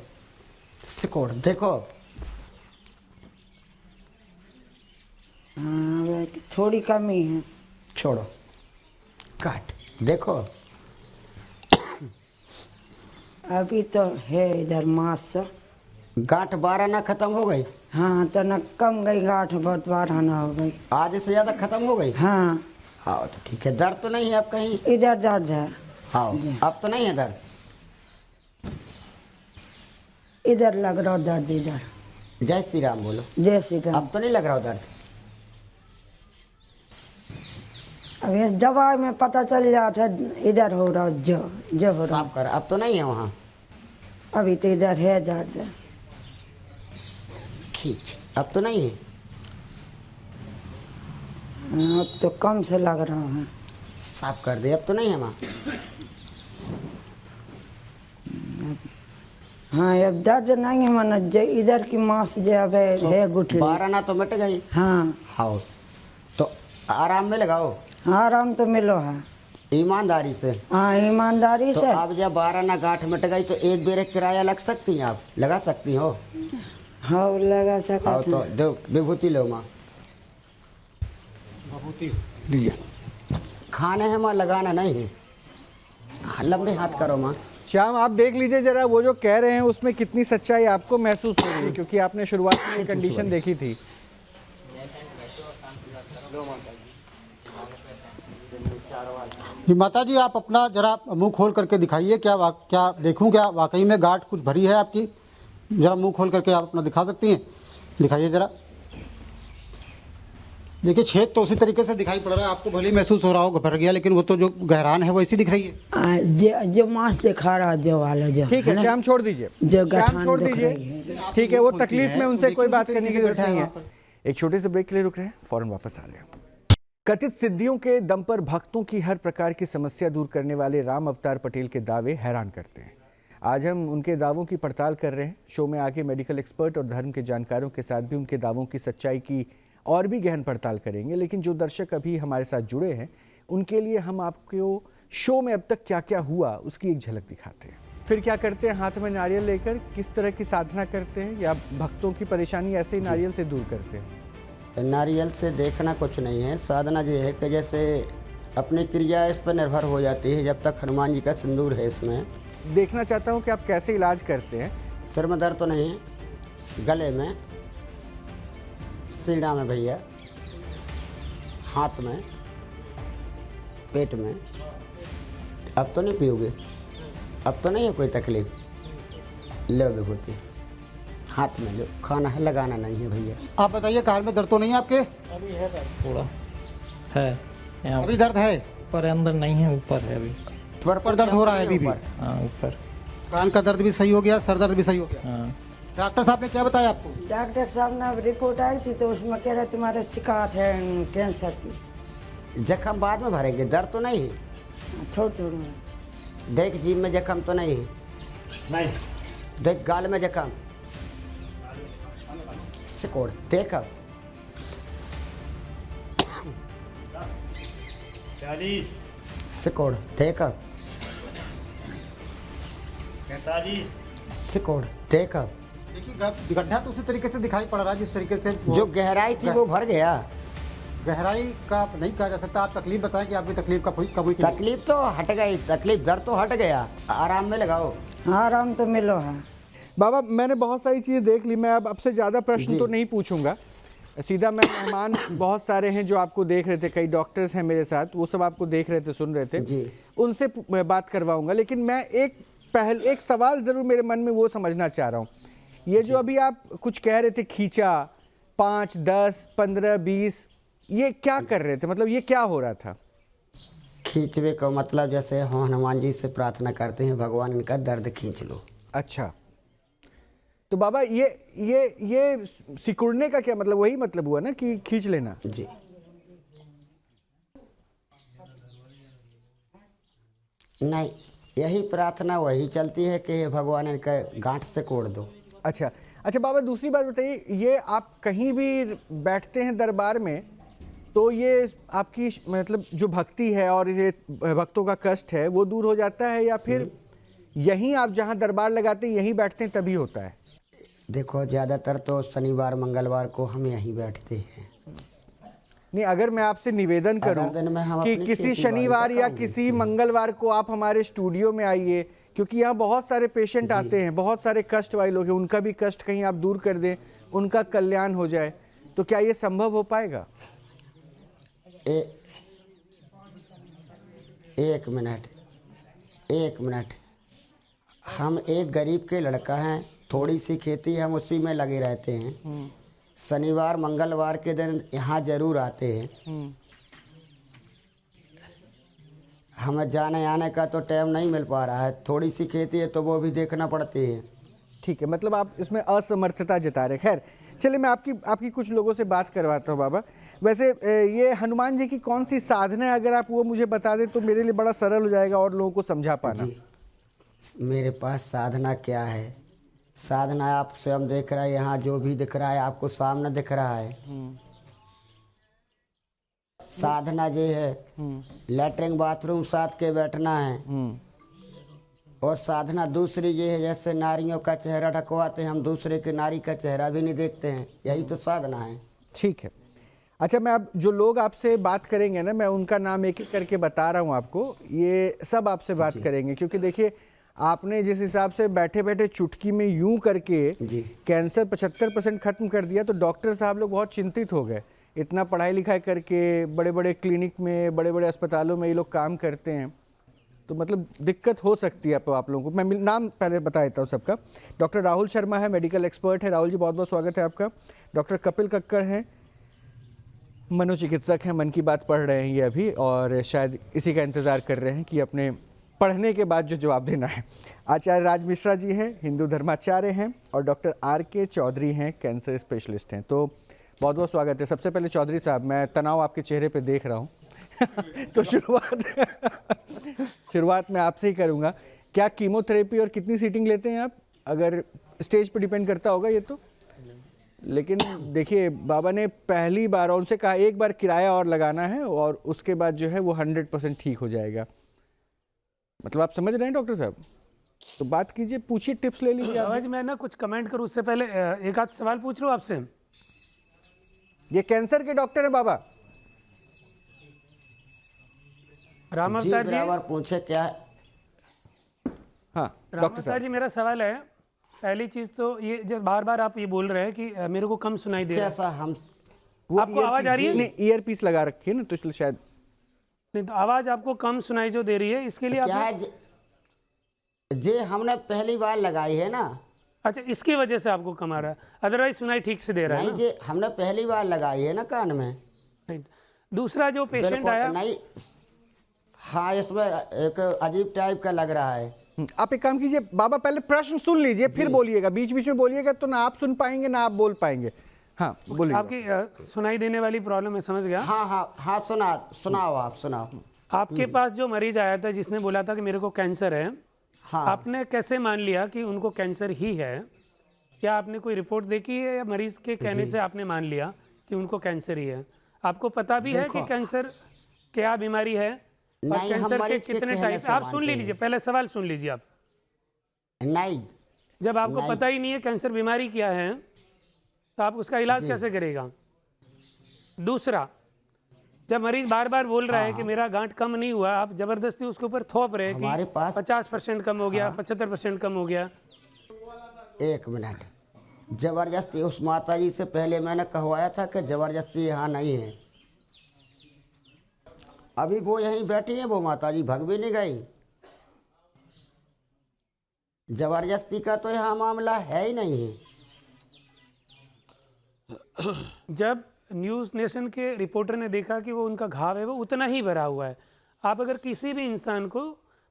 सिकोड़, देखो अब। हाँ, अब थोड़ी कमी है। छोड़ो, काट, देखो अब। अभी तो है इधर मास सा। गांठ 12 ना खत्म हो गई? हाँ, तो न कम गई गांठ, बहुत बार ना हो गई। आधे से ज़्यादा खत्म हो गई? हाँ, हाँ तो ठीक है। दर्द तो नहीं है अब कहीं? इधर दर्द है। हाँ, अब तो नहीं है दर्द? इधर लग रहा दर्द, इधर। जय श्री राम बोलो। जय श्री राम। अब तो नहीं लग रहा दर्द? अब ये दवाई में पता चल जाता है इधर हो रहा, जो हो रहा। साफ कर, अब तो नहीं है वहाँ? अभी तो इधर है दर्द। खींच, अब तो नहीं है? हाँ, अब तो कम से लग रहा है। साफ कर दे, अब तो नहीं है वहाँ? हाँ, अब दर्द नहीं है, माना इधर की मांस जो अब है गुठली। 12 ना तो मिट गई। हाँ, हाँ तो आराम में लगाओ। आराम तो मिलो है। ईमानदारी से। हाँ, ईमानदारी तो से। अब जब 12 ना गांठ मिट गई तो एक बेरे किराया लग सकती हैं, आप लगा सकती हो? हाँ, लगा सकते हाँ तो हैं। दो विभूति लो माँ। लीजिए। खाने है माँ, लगाना नहीं है। हाँ, लंबे हाथ करो माँ। श्याम, आप देख लीजिए जरा, वो जो कह रहे हैं उसमें कितनी सच्चाई आपको महसूस हो रही है, क्योंकि आपने शुरुआत में ये कंडीशन देखी थी। जी माता जी, आप अपना जरा मुंह खोल करके दिखाइए, क्या देखूं, क्या वाकई में गांठ कुछ भरी है आपकी? जरा मुंह खोल करके आप अपना दिखा सकती हैं, दिखाइए जरा। देखिए, छेद तो उसी तरीके से दिखाई पड़ रहा है, आपको भले ही महसूस हो रहा हो भर गया, लेकिन वो तो जो गहरान है वैसी दिख रही है। जो मांस दिखा रहा, जो वाला जो ठीक है श्याम, छोड़ दीजिए, जो श्याम गठान छोड़ दिख दीजिए। रही है। ठीक है, वो तकलीफ में उनसे कोई बात करने की जरूरत नहीं है। वहाँ एक छोटे से ब्रेक के लिए रुक रहे हैं, फौरन वापस आ रहे हैं। कथित सिद्धियों के दम पर भक्तों की हर प्रकार की समस्या दूर करने वाले राम अवतार पटेल के दावे हैरान करते हैं। आज हम उनके दावों की पड़ताल कर रहे हैं। शो में आगे मेडिकल एक्सपर्ट और धर्म के जानकारों के साथ भी उनके दावों की सच्चाई की और भी गहन पड़ताल करेंगे। लेकिन जो दर्शक अभी हमारे साथ जुड़े हैं, उनके लिए हम आपको शो में अब तक क्या क्या हुआ उसकी एक झलक दिखाते हैं। फिर क्या करते हैं, हाथ में नारियल लेकर किस तरह की साधना करते हैं, या भक्तों की परेशानी ऐसे ही नारियल से दूर करते हैं। नारियल से देखना कुछ नहीं है। साधना जो है कि जैसे अपनी क्रिया इस पर निर्भर हो जाती है। जब तक हनुमान जी का सिंदूर है इसमें। देखना चाहता हूँ कि आप कैसे इलाज करते हैं। सिर में दर्द तो नहीं है, गले में, सीना में भैया, हाथ में, पेट में। अब तो नहीं पियोगे? अब तो नहीं है कोई तकलीफ? लो विभूति, हाथ में लो। खाना है, लगाना नहीं है भैया। आप बताइए, कान में दर्द तो नहीं है आपके? अभी है दर्द थोड़ा है, यहाँ अभी दर्द है? पर अंदर नहीं है, ऊपर है अभी। पर दर्द हो रहा है अभी भी? हाँ, ऊपर। कान का दर्द भी सही हो गया, सर दर्द भी सही हो गया? हाँ। डॉक्टर साहब ने क्या बताया आपको? डॉक्टर साहब ने रिपोर्ट आई थी तो उसमें कह रहे तुम्हारे शिकायत है कैंसर की। जख्म बाद में भरेंगे, दर्द तो नहीं है? छोड़ देख, जीभ में जख्म तो नहीं है? नहीं। देख, गाल में जख्म, सिकोड़, देख अब। 40 सिकोड़ देखा 45 सिकोड़ देखा। देखिए गड्ढा तो उसी तरीके से दिखाई पड़ रहा है जिस तरीके से जो गहराई थी वो भर गया। गहराई का नहीं कहा जा सकता। आप तकलीफ बताएं कि आपकी तकलीफ का कब हुई कि नहीं? तकलीफ तो हट गई, तकलीफ दर्द तो हट गया, आराम में लगाओ। आराम तो मिलो है। बाबा मैंने बहुत सारी चीज़ें देख ली, मैं अब आपसे ज़्यादा प्रश्न जी। तो नहीं पूछूंगा, सीधा मैं मेहमान बहुत सारे हैं जो आपको देख रहे थे, कई डॉक्टर्स हैं मेरे साथ, वो सब आपको देख रहे थे, सुन रहे थे जी। उनसे मैं बात करवाऊंगा। लेकिन मैं एक सवाल ज़रूर मेरे मन में वो समझना चाह रहा हूँ। ये जो अभी आप कुछ कह रहे थे खींचा 5, 10, 15, 20, ये क्या कर रहे थे, मतलब ये क्या हो रहा था? खींचवे का मतलब जैसे हम हनुमान जी से प्रार्थना करते हैं, भगवान इनका दर्द खींच लो। अच्छा, तो बाबा ये सिकुड़ने का क्या मतलब, वही मतलब हुआ ना कि खींच लेना? जी। नहीं, यही प्रार्थना वही चलती है कि हे भगवान इनका गांठ से कोड़ दो। अच्छा अच्छा बाबा, दूसरी बात बताइए, ये आप कहीं भी बैठते हैं दरबार में तो ये आपकी मतलब जो भक्ति है और ये भक्तों का कष्ट है वो दूर हो जाता है, या फिर यहीं आप जहां दरबार लगाते हैं यहीं बैठते हैं तभी होता है? देखो ज़्यादातर तो शनिवार मंगलवार को हम यहीं बैठते हैं। नहीं, अगर मैं आपसे निवेदन करूं अगर दिन में हम कि अपनी किसी खेती बाड़ी शनिवार का या काम किसी मंगलवार को आप हमारे स्टूडियो में आइए, क्योंकि यहाँ बहुत सारे पेशेंट आते हैं, बहुत सारे कष्ट वाले लोग हैं, उनका भी कष्ट कहीं आप दूर कर दें, उनका कल्याण हो जाए, तो क्या ये संभव हो पाएगा? एक मिनट, हम एक गरीब के लड़का हैं, थोड़ी सी खेती हम उसी में लगे रहते हैं। शनिवार मंगलवार के दिन यहाँ जरूर आते हैं। हमें जाने आने का तो टाइम नहीं मिल पा रहा है, थोड़ी सी खेती है तो वो भी देखना पड़ती है। ठीक है, मतलब आप इसमें असमर्थता जता रहे। खैर चलिए, मैं आपकी कुछ लोगों से बात करवाता हूँ बाबा। वैसे ये हनुमान जी की कौन सी साधना है, अगर आप वो मुझे बता दें तो मेरे लिए बड़ा सरल हो जाएगा और लोगों को समझा पाना। जी, मेरे पास साधना क्या है? साधना आप स्वयं देख रहे हैं, यहाँ जो भी दिख रहा है आपको सामने दिख रहा है। साधना ये है, लेटरिन बाथरूम साथ के बैठना है। और साधना दूसरी ये है, जैसे नारियों का चेहरा ढकवाते हैं, हम दूसरे के नारी का चेहरा भी नहीं देखते हैं, यही तो साधना है। ठीक है। अच्छा, मैं अब जो लोग आपसे बात करेंगे ना, मैं उनका नाम एक एक करके बता रहा हूँ आपको, ये सब आपसे बात करेंगे, क्योंकि देखिए आपने जिस हिसाब से बैठे बैठे चुटकी में यूं करके जी। कैंसर 75% खत्म कर दिया, तो डॉक्टर साहब लोग बहुत चिंतित हो गए। इतना पढ़ाई लिखाई करके बड़े बड़े क्लिनिक में, बड़े बड़े अस्पतालों में ये लोग काम करते हैं, तो मतलब दिक्कत हो सकती है आप लोगों को। मैं नाम पहले बता देता हूँ सबका। डॉक्टर राहुल शर्मा है, मेडिकल एक्सपर्ट है। राहुल जी, बहुत बहुत स्वागत है आपका। डॉक्टर कपिल कक्कड़ हैं, मनोचिकित्सक हैं, मन की बात पढ़ रहे हैं ये अभी, और शायद इसी का इंतज़ार कर रहे हैं कि अपने पढ़ने के बाद जो जवाब देना है। आचार्य राज मिश्रा जी हैं, हिंदू धर्माचार्य हैं, और डॉक्टर आर.के. चौधरी हैं, कैंसर स्पेशलिस्ट हैं। तो बहुत बहुत स्वागत है। सबसे पहले चौधरी साहब, मैं तनाव आपके चेहरे पे देख रहा हूँ तो शुरुआत मैं आपसे ही करूँगा। क्या कीमोथेरेपी और कितनी सीटिंग लेते हैं आप? अगर स्टेज पर डिपेंड करता होगा ये तो, लेकिन देखिए बाबा ने पहली बार और उनसे कहा एक बार किराया और लगाना है और उसके बाद जो है वो 100% ठीक हो जाएगा। मतलब आप समझ रहे हैं डॉक्टर साहब? तो बात कीजिए, पूछिए, टिप्स ले लीजिए आप। मैं ना कुछ कमेंट करूं उससे पहले एक आध सवाल पूछ लूं आपसे। ये कैंसर के डॉक्टर है बाबा। राम जी अवतार जी, बराबर पूछे क्या? हाँ राम डॉक्टर अवतार साहब, जी, मेरा सवाल है, पहली चीज तो ये जब बार बार आप ये बोल रहे हैं कि मेरे को कम सुनाई दे रहा है, कैसा हम वो आपको आवाज आ रही है? नहीं, ईयरपीस लगा रखी है ना, तो इसलिए शायद नहीं तो आवाज आपको कम सुनाई जो दे रही है, इसके लिए क्या आप है जे हमने पहली बार लगाई है ना। अच्छा, इसकी वजह से आपको कम आ रहा है, अदरवाइज सुनाई ठीक से दे रहा है नहीं ना? जे हमने पहली बार लगाई है ना कान में। Right. दूसरा जो पेशेंट बिल्कुल आया, नहीं, हाँ इसमें एक अजीब टाइप का लग रहा है। आप एक काम कीजिए बाबा, पहले प्रश्न सुन लीजिए फिर बोलिएगा। बीच बीच में बोलिएगा तो ना आप सुन पाएंगे ना आप बोल पाएंगे। हाँ बोलिए। आपकी सुनाई देने वाली प्रॉब्लम मैं समझ गया। हाँ हाँ हाँ, सुनाओ आप सुनाओ। आपके पास जो मरीज आया था जिसने बोला था कि मेरे को कैंसर है, हाँ आपने कैसे मान लिया कि उनको कैंसर ही है? क्या आपने कोई रिपोर्ट देखी है या मरीज के कहने से आपने मान लिया कि उनको कैंसर ही है? आपको पता भी है कि क्या बीमारी है और नहीं, हम कैंसर के मरीज के कितने कहने टाइप, से आप सुन मानते लीजिए, हैं। पहले सवाल सुन लीजिए आप। नहीं, जब आपको नहीं। पता ही नहीं है कैंसर बीमारी क्या है तो आप उसका इलाज जी। कैसे करेगा? दूसरा, जब मरीज बार बार बोल रहा है कि मेरा गांठ कम नहीं हुआ, आप जबरदस्ती उसके ऊपर थोप रहे हमारे कि पास 50% कम हो गया, 75% कम हो गया। 1 मिनट, जबरदस्ती उस माता जी से पहले मैंने कहवाया था कि जबरदस्ती यहाँ नहीं है। अभी वो यहीं बैठी हैं, वो माता जी भग भी नहीं गई। जबरदस्ती का तो यहाँ मामला है ही नहीं है। जब न्यूज़ नेशन के रिपोर्टर ने देखा कि वो उनका घाव है वो उतना ही भरा हुआ है, आप अगर किसी भी इंसान को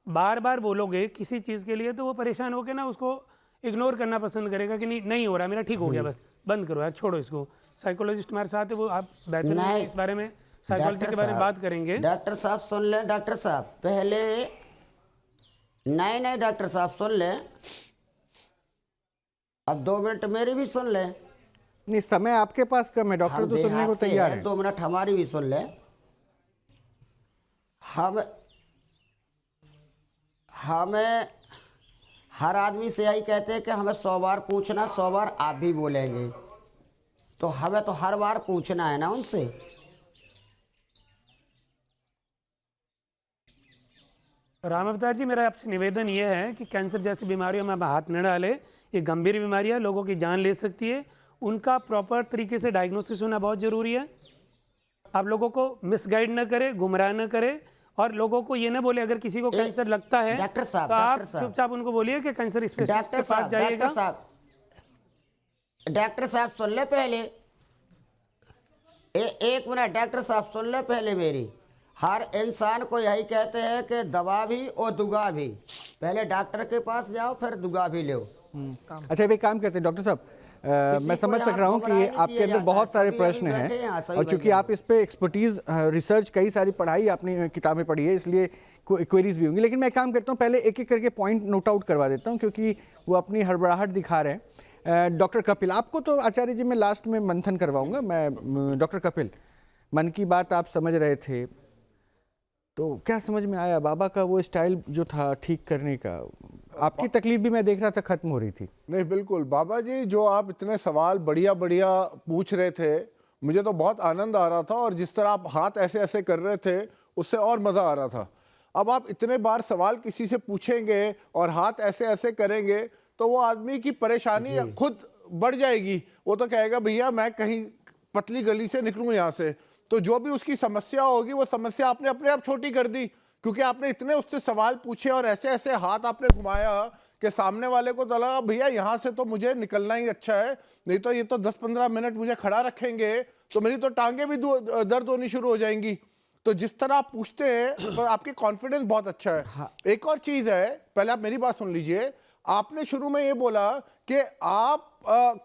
बार बार बोलोगे किसी चीज़ के लिए तो वो परेशान होकर ना उसको इग्नोर करना पसंद करेगा कि नहीं हो रहा, मेरा ठीक हो गया, बस बंद करो यार, छोड़ो इसको। साइकोलॉजिस्ट हमारे साथ है, वो आप बेहतर नहीं, इस बारे में साइकोलॉजी के बारे में बात करेंगे। डॉक्टर साहब सुन लें, डॉक्टर साहब पहले। नहीं, डॉक्टर साहब सुन लें, अब 2 मिनट मेरी भी सुन लें। नहीं, समय आपके पास कम है, डॉक्टर हम तो सुनने को देहात के तैयार हैं, है। 2 मिनट हमारी भी सुन लें। हमें हर आदमी से यही कहते हैं कि हमें 100 बार पूछना, 100 बार आप भी बोलेंगे, तो हमें तो हर बार पूछना है ना उनसे। राम अवतार जी, मेरा आपसे निवेदन ये है कि कैंसर जैसी बीमारियों में आप हाथ न डालें। ये गंभीर बीमारियां लोगों की जान ले सकती है, उनका प्रॉपर तरीके से डायग्नोसिस होना बहुत ज़रूरी है। आप लोगों को मिसगाइड न करें, गुमराह न करें, और लोगों को ये ना बोले अगर किसी को कैंसर लगता है डॉक्टर साहब, तो आप डॉक्टर साहब, चुपचाप उनको बोलिए कि कैंसर स्पेशलिस्ट के पास जाइएगा। डॉक्टर साहब सुन ले पहले। 1 मिनट डॉक्टर साहब सुन ले पहले मेरी। हर इंसान को यही कहते हैं कि दवा भी और दुआ भी, पहले डॉक्टर के पास जाओ फिर दुआ भी लो। अच्छा, एक काम करते हैं डॉक्टर साहब, मैं समझ को सक रहा हूँ यहाँ कि गुमराह आपके नहीं अंदर किया बहुत जाता है, सारे सभी प्रश्न अभी बैठे हैं, हैं, सभी और चूंकि बैठे आप इस पे एक्सपर्टीज रिसर्च कई सारी पढ़ाई आपने किताबें पढ़ी है, इसलिए क्वेरीज भी होंगी। लेकिन मैं काम करता हूँ, पहले एक एक करके पॉइंट नोट आउट करवा देता हूँ, क्योंकि वो अपनी हड़बड़ाहट दिखा रहे हैं। डॉक्टर कपिल, आपको तो आचार्य जी मैं लास्ट में मंथन करवाऊंगा। मैं डॉक्टर कपिल, मन की बात आप समझ रहे थे, तो क्या समझ में आया? बाबा का वो स्टाइल जो था ठीक करने का, आपकी तकलीफ भी मैं देख रहा था खत्म हो रही थी। नहीं, बिल्कुल बाबा जी, जो आप इतने सवाल बढ़िया बढ़िया पूछ रहे थे, मुझे तो बहुत आनंद आ रहा था, और जिस तरह आप हाथ ऐसे ऐसे कर रहे थे उससे और मज़ा आ रहा था। अब आप इतने बार सवाल किसी से पूछेंगे और हाथ ऐसे ऐसे करेंगे तो वो आदमी की परेशानी खुद बढ़ जाएगी। वो तो कहेगा भैया मैं कहीं पतली गली से निकलूँ यहाँ से, तो जो भी उसकी समस्या होगी वो समस्या आपने अपने आप छोटी कर दी, क्योंकि आपने इतने उससे सवाल पूछे और ऐसे ऐसे हाथ आपने घुमाया कि सामने वाले को तो लगा भैया यहाँ से तो मुझे निकलना ही अच्छा है, नहीं तो ये तो 10-15 मिनट मुझे खड़ा रखेंगे तो मेरी तो टांगे भी दर्द होनी शुरू हो जाएंगी। तो जिस तरह आप पूछते हैं तो आपकी कॉन्फिडेंस बहुत अच्छा है। हाँ। एक और चीज़ है, पहले आप मेरी बात सुन लीजिए। आपने शुरू में ये बोला कि आप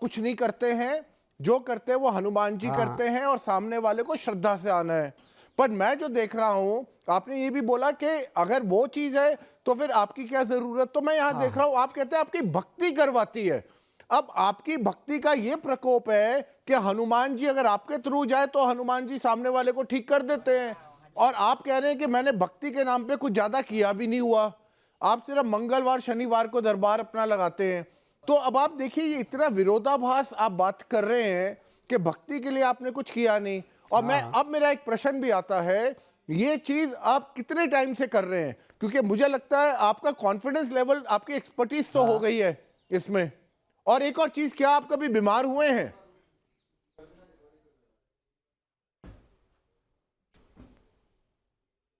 कुछ नहीं करते हैं, जो करते हैं वो हनुमान जी करते हैं और सामने वाले को श्रद्धा से आना है। पर मैं जो देख रहा हूं, आपने ये भी बोला कि अगर वो चीज है तो फिर आपकी क्या जरूरत। तो मैं यहां देख रहा हूं, आप कहते हैं आपकी भक्ति करवाती है। अब आपकी भक्ति का ये प्रकोप है कि हनुमान जी अगर आपके थ्रू जाए तो हनुमान जी सामने वाले को ठीक कर देते हैं, और आप कह रहे हैं कि मैंने भक्ति के नाम पे कुछ ज्यादा किया भी नहीं हुआ, आप सिर्फ मंगलवार शनिवार को दरबार अपना लगाते हैं। तो अब आप देखिए, ये इतना विरोधाभास आप बात कर रहे हैं कि भक्ति के लिए आपने कुछ किया नहीं। और मैं अब मेरा एक प्रश्न भी आता है, ये चीज आप कितने टाइम से कर रहे हैं? क्योंकि मुझे लगता है आपका कॉन्फिडेंस लेवल, आपकी एक्सपर्टीज तो हो गई है इसमें। और एक और चीज, क्या आप कभी बीमार हुए हैं?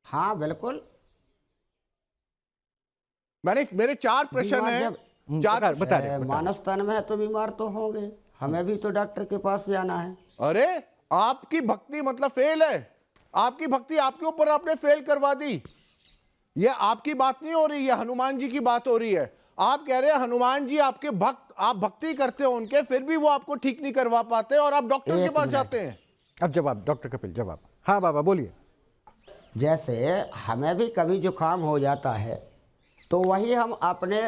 हाँ बिल्कुल। मेरे 4 प्रश्न हैं। मानव तन में है तो बीमार तो होंगे, हमें भी तो डॉक्टर के पास जाना है। अरे आपकी भक्ति मतलब फेल है, आपकी भक्ति आपके ऊपर आपने फेल करवा दी। ये आपकी बात नहीं हो रही, ये हनुमान जी की बात हो रही है। आप कह रहे हैं हनुमान जी आपके भक्त, आप भक्ति करते हो उनके, फिर भी वो आपको ठीक नहीं करवा पाते और आप डॉक्टर के पास जाते हैं। अब जवाब डॉक्टर कपिल, जवाब। हाँ बाबा बोलिए। जैसे हमें भी कभी जुकाम हो जाता है तो वही हम अपने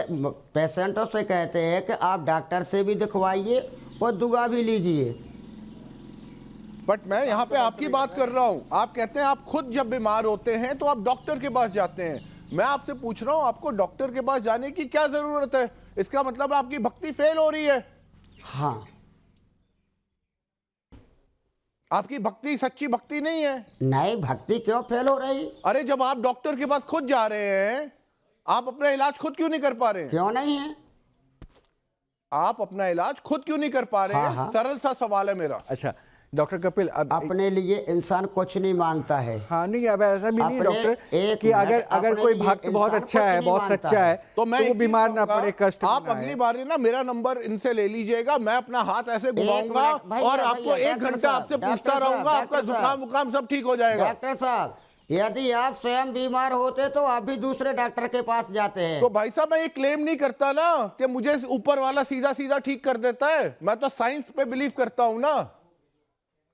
पेशेंटों से कहते हैं कि आप डॉक्टर से भी दिखवाइए और दुआ भी लीजिए। बट मैं यहाँ पे आपकी बात कर रहा हूँ। आप कहते हैं आप खुद जब बीमार होते हैं तो आप डॉक्टर के पास जाते हैं। मैं आपसे पूछ रहा हूँ आपको डॉक्टर के पास जाने की क्या जरूरत है? इसका मतलब आपकी भक्ति फेल हो रही है। हाँ, आपकी भक्ति सच्ची भक्ति नहीं है। नहीं, भक्ति क्यों फेल हो रही? अरे जब आप डॉक्टर के पास खुद जा रहे हैं, आप अपना इलाज खुद क्यों नहीं कर पा रहे हैं? क्यों नहीं है? आप अपना इलाज खुद क्यों नहीं कर पा रहे हैं? सरल सा सवाल है मेरा। अच्छा डॉक्टर कपिल, अब अपने लिए इंसान कुछ नहीं मांगता है। हाँ नहीं, अब ऐसा भी नहीं अपने डॉक्टर एक कि अगर मिनट, अगर अपने कोई लिए भक्त बहुत इंसान अच्छा कुछ है, नहीं बहुत मांगता सच्चा है। है, तो मैं तो वो एक चीज बीमार ना कहूंगा, पड़े, कष्ट आप ना अगली आए। बार ना मेरा नंबर इनसे ले लीजिएगा। मैं अपना हाथ ऐसे घुमाऊंगा मिनट, भैया, और आपको भैया, 1 डॉक्टर घंटा साहब, आपसे डॉक्टर पूछता साहब, रहूंगा, आपका डॉक्टर साहब। जुकाम उकाम सब ठीक हो जाएगा। डॉक्टर साहब, यदि आप स्वयं बीमार होते तो आप भी दूसरे डॉक्टर के पास जाते हैं। तो भाई साहब मैं ये क्लेम नहीं करता ना कि मुझे ऊपर वाला सीधा सीधा ठीक कर देता है। मैं तो साइंस पे बिलीव करता हूं ना।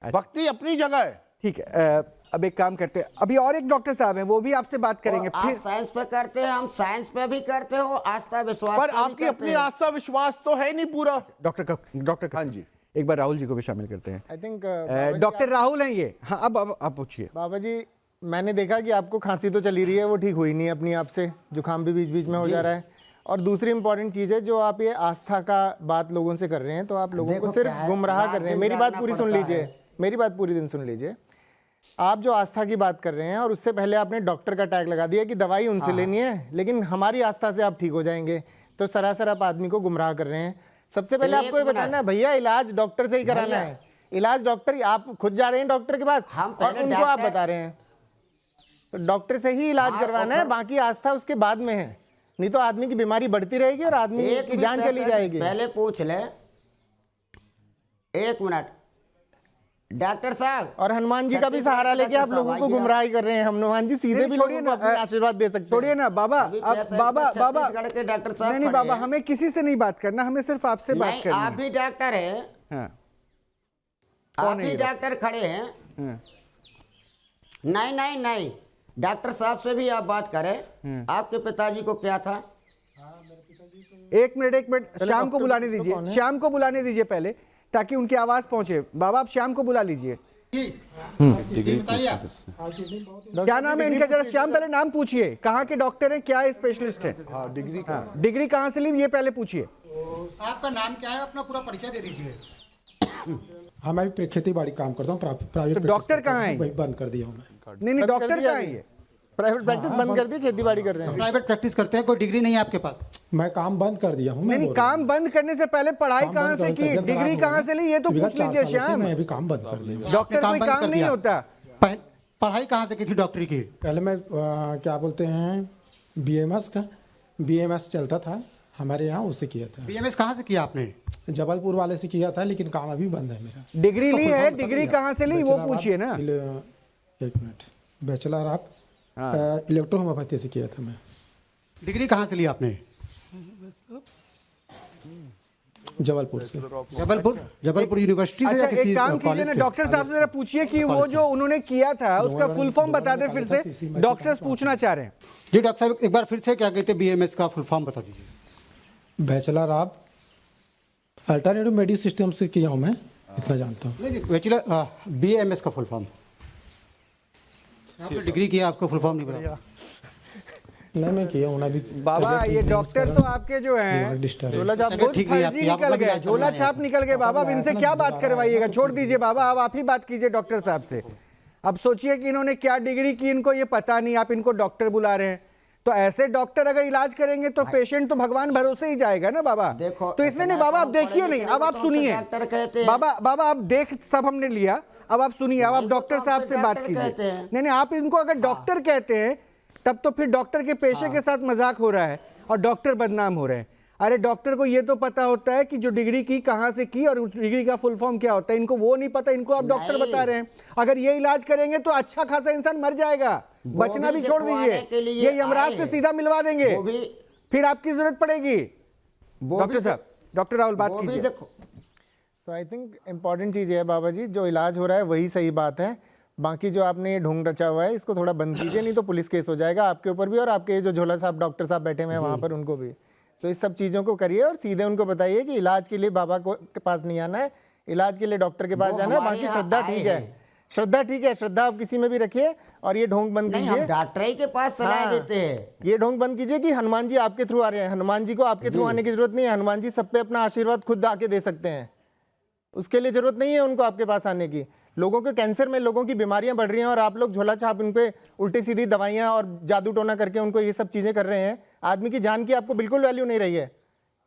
भक्ति अपनी जगह है। ठीक है, अब एक काम करते हैं, अभी और एक डॉक्टर साहब हैं, वो भी आपसे बात करेंगे। आप फिर साइंस पे करते हैं, हम साइंस पे भी करते हो, आस्था विश्वास पर पे भी आपकी करते अपनी हैं। आस्था विश्वास तो है नहीं पूरा। डॉक्टर हाँ जी, एक बार राहुल जी को भी शामिल करते हैं। आई थिंक डॉक्टर राहुल हैं ये। हाँ, अब आप पूछिए। बाबा जी, मैंने देखा कि आपको खांसी तो चली रही है, वो ठीक हुई नहीं अपनी आप से, जुकाम भी बीच बीच में हो जा रहा है। और दूसरी इंपॉर्टेंट चीज़ है, जो आप ये आस्था का बात लोगों से कर रहे हैं, तो आप लोगों देखो को क्या सिर्फ है, गुमराह कर रहे हैं। मेरी बात पूरी सुन पड़ता लीजिए, है। मेरी बात पूरी दिन सुन लीजिए। आप जो आस्था की बात कर रहे हैं, और उससे पहले आपने डॉक्टर का टैग लगा दिया कि दवाई उनसे लेनी है, लेकिन हमारी आस्था से आप ठीक हो जाएंगे। तो सरासर आप आदमी को गुमराह कर रहे हैं। सबसे पहले एक आपको ये मिनट। बताना है, भैया इलाज डॉक्टर से ही कराना भैया। है। इलाज डॉक्टर, आप खुद जा रहे हैं डॉक्टर के पास हम और पहले उनको आप डॉक्टर- बता रहे हैं। तो डॉक्टर से ही इलाज हाँ, करवाना और है, बाकी आस्था उसके बाद में है। नहीं तो आदमी की बीमारी बढ़ती रहेगी और आदमी एक की भी जान चली पेशेंट जाएगी। पहले पूछ ले। 1 मिनट डॉक्टर साहब, और हनुमान जी का भी 36 सहारा लेके आप डॉक्टर लोगों साहब को आइए आप। गुमराह कर रहे हैं। हनुमान जी सीधे नहीं, भी छोड़िए लोगों को ना, अपनी आशीर्वाद दे सकते छोड़िए हैं। ना बाबा। अभी अब पेशेंट बाबा में बाबा छत्तीसगढ़ के डॉक्टर साहब नहीं नहीं खड़े बाबा, हैं। हमें किसी से नहीं बात करना, हमें सिर्फ आपसे बात नहीं, करनी आप है। भी डॉक्टर हैं, हाँ, आप है भी ये डॉक्टर खड़े हैं। हाँ। नहीं नहीं नहीं, डॉक्टर साहब से भी आप बात करें। आपके पिताजी को क्या था? एक मिनट, श्याम को बुलाने दीजिए, श्याम को बुलाने दीजिए पहले, ताकि उनकी आवाज पहुंचे। बाबा आप श्याम को बुला लीजिए। क्या नाम है इनका, जरा श्याम पहले नाम पूछिए। कहाँ के डॉक्टर हैं, क्या स्पेशलिस्ट हैं? डिग्री का डिग्री कहाँ से ली, ये पहले पूछिए। आपका नाम क्या है, अपना पूरा परिचय दे दीजिए। हाँ, मैं भी खेती बाड़ी काम करता हूँ, प्राइवेट। तो डॉक्टर कहाँ है? वही बंद कर दिया हूँ मैं। नहीं बंद कर डॉक्टर दिया कहाँ है अभी? ये? प्राइवेट प्रैक्टिस बंद कर दी, खेती बाड़ी कर रहे हैं। प्राइवेट प्रैक्टिस करते हैं, कोई डिग्री नहीं है आपके पास? मैं काम बंद कर दिया हूँ। नहीं नहीं, काम बंद करने से पहले पढ़ाई काम कहाँ बंद से कर- की, तबीयत डिग्री खराब हो कहाँ गई। से ली, ये तो विगत पूछ 4 लीजिए सालों से श्याम। मैं अभी काम बंद कर दिया। डॉक्टर कोई बंद काम कर नहीं दिया। होता। पढ़ाई कहाँ से की थी डॉक्टरी की? पहले मैं क्या बोलते हैं, BMS चलता था हमारे यहाँ, उससे किया था। BMS कहाँ से किया आपने? जबलपुर वाले से किया था, लेकिन काम अभी बंद है मेरा। डिग्री ली है, डिग्री कहाँ से ली वो बैचलर पूछिए ऑफ ना। एक minute, bachelor of electro homeopathy से किया था मैं। डिग्री कहाँ से ली आपने? जबलपुर से। जबलपुर यूनिवर्सिटी से अच्छा या किसी एक काम कीजिए कॉलेज ना, से? डॉक्टर साहब से जरा पूछिए कि वो जो उन्होंने किया था उसका फुल फॉर्म बता दे फिर से, डॉक्टर्स पूछना चाह रहे हैं। जी डॉक्टर साहब, एक बार फिर से क्या कहते हैं, BMS का फुल फॉर्म बता दीजिए। Bachelor of alternative medicine system से किया हूँ मैं, इतना जानता हूँ। नहीं बैचलर BMS का फुल फॉर्म। आपने डिग्री किया, आपका फुल फॉर्म नहीं पता? नहीं, मैं किया हूँ अभी। बाबा ये डॉक्टर तो आपके जो हैं झोला छाप खुद ठीक नहीं, फर्जी आपका निकल भी गए, इलाज झोला करना है। छाप निकल गए। बाबा अब इनसे क्या बात करवाइएगा, छोड़ दीजिए बाबा, अब आप ही बात कीजिए डॉक्टर साहब से। अब सोचिए कि इन्होंने क्या डिग्री की, इनको ये पता नहीं, आप इनको डॉक्टर बुला रहे हैं। तो ऐसे डॉक्टर अगर इलाज करेंगे तो पेशेंट तो भगवान भरोसे ही जाएगा ना बाबा। देखो, तो इसलिए नहीं इतना बाबा, आप तो देखिए पढ़े नहीं, लिखे अब आप लोग सुनिए डॉक्टर कहते हैं। बाबा आप देख सब हमने लिया, अब आप सुनिए, अब आप नहीं, तो डॉक्टर साहब हमसे से बात डॉक्टर कहते कीजिए। हैं। नहीं आप इनको अगर डॉक्टर कहते हैं तब तो फिर डॉक्टर के पेशे के साथ मजाक हो रहा है और डॉक्टर बदनाम हो रहे हैं। अरे डॉक्टर को ये तो पता होता है कि जो डिग्री की कहाँ से की और उस डिग्री का फुल फॉर्म क्या होता है, इनको वो नहीं पता, इनको आप डॉक्टर नहीं। बता रहे हैं। अगर ये इलाज करेंगे तो अच्छा खासा इंसान मर जाएगा, बचना भी छोड़ दिखवाने के लिए दीजिए, ये यमराज आए से हैं। सीधा मिलवा देंगे, वो भी फिर आपकी जरूरत पड़ेगी। वो डॉक्टर भी साहब, डॉक्टर राहुल बात वो भी कीजिए। देखो, सो आई थिंक इम्पॉर्टेंट चीज़ है बाबा जी, जो इलाज हो रहा है वही सही बात है। बाकी जो आपने ये ढोंग रचा हुआ है इसको थोड़ा बंद कीजिए, नहीं तो पुलिस केस हो जाएगा आपके ऊपर भी और आपके जो झोला साहब डॉक्टर साहब बैठे हुए हैं वहाँ पर उनको भी। तो इस सब चीज़ों को करिए और सीधे उनको बताइए कि इलाज के लिए बाबा को के पास नहीं आना है, इलाज के लिए डॉक्टर के पास वो जाना है, हमारे बाकी यहाँ श्रद्धा आए ठीक है, हैं। श्रद्धा ठीक है, श्रद्धा आप किसी में भी रखिए और ये ढोंग बंद नहीं, हम कीजिए। डॉक्टर ही के पास सलाह हाँ, देते हैं। ये ढोंग बंद कीजिए कि हनुमान जी आपके थ्रू आ रहे हैं। हनुमान जी को आपके थ्रू आने की जरूरत नहीं है, हनुमान जी सब पे अपना आशीर्वाद खुद आके दे सकते हैं, उसके लिए जरूरत नहीं है उनको आपके पास आने की। लोगों के कैंसर में लोगों की बीमारियां बढ़ रही हैं और आप लोग झोला छाप उन पे उल्टी सीधी दवाइयां और जादू टोना करके उनको ये सब चीजें कर रहे हैं। आदमी की जान की आपको बिल्कुल वैल्यू नहीं रही है,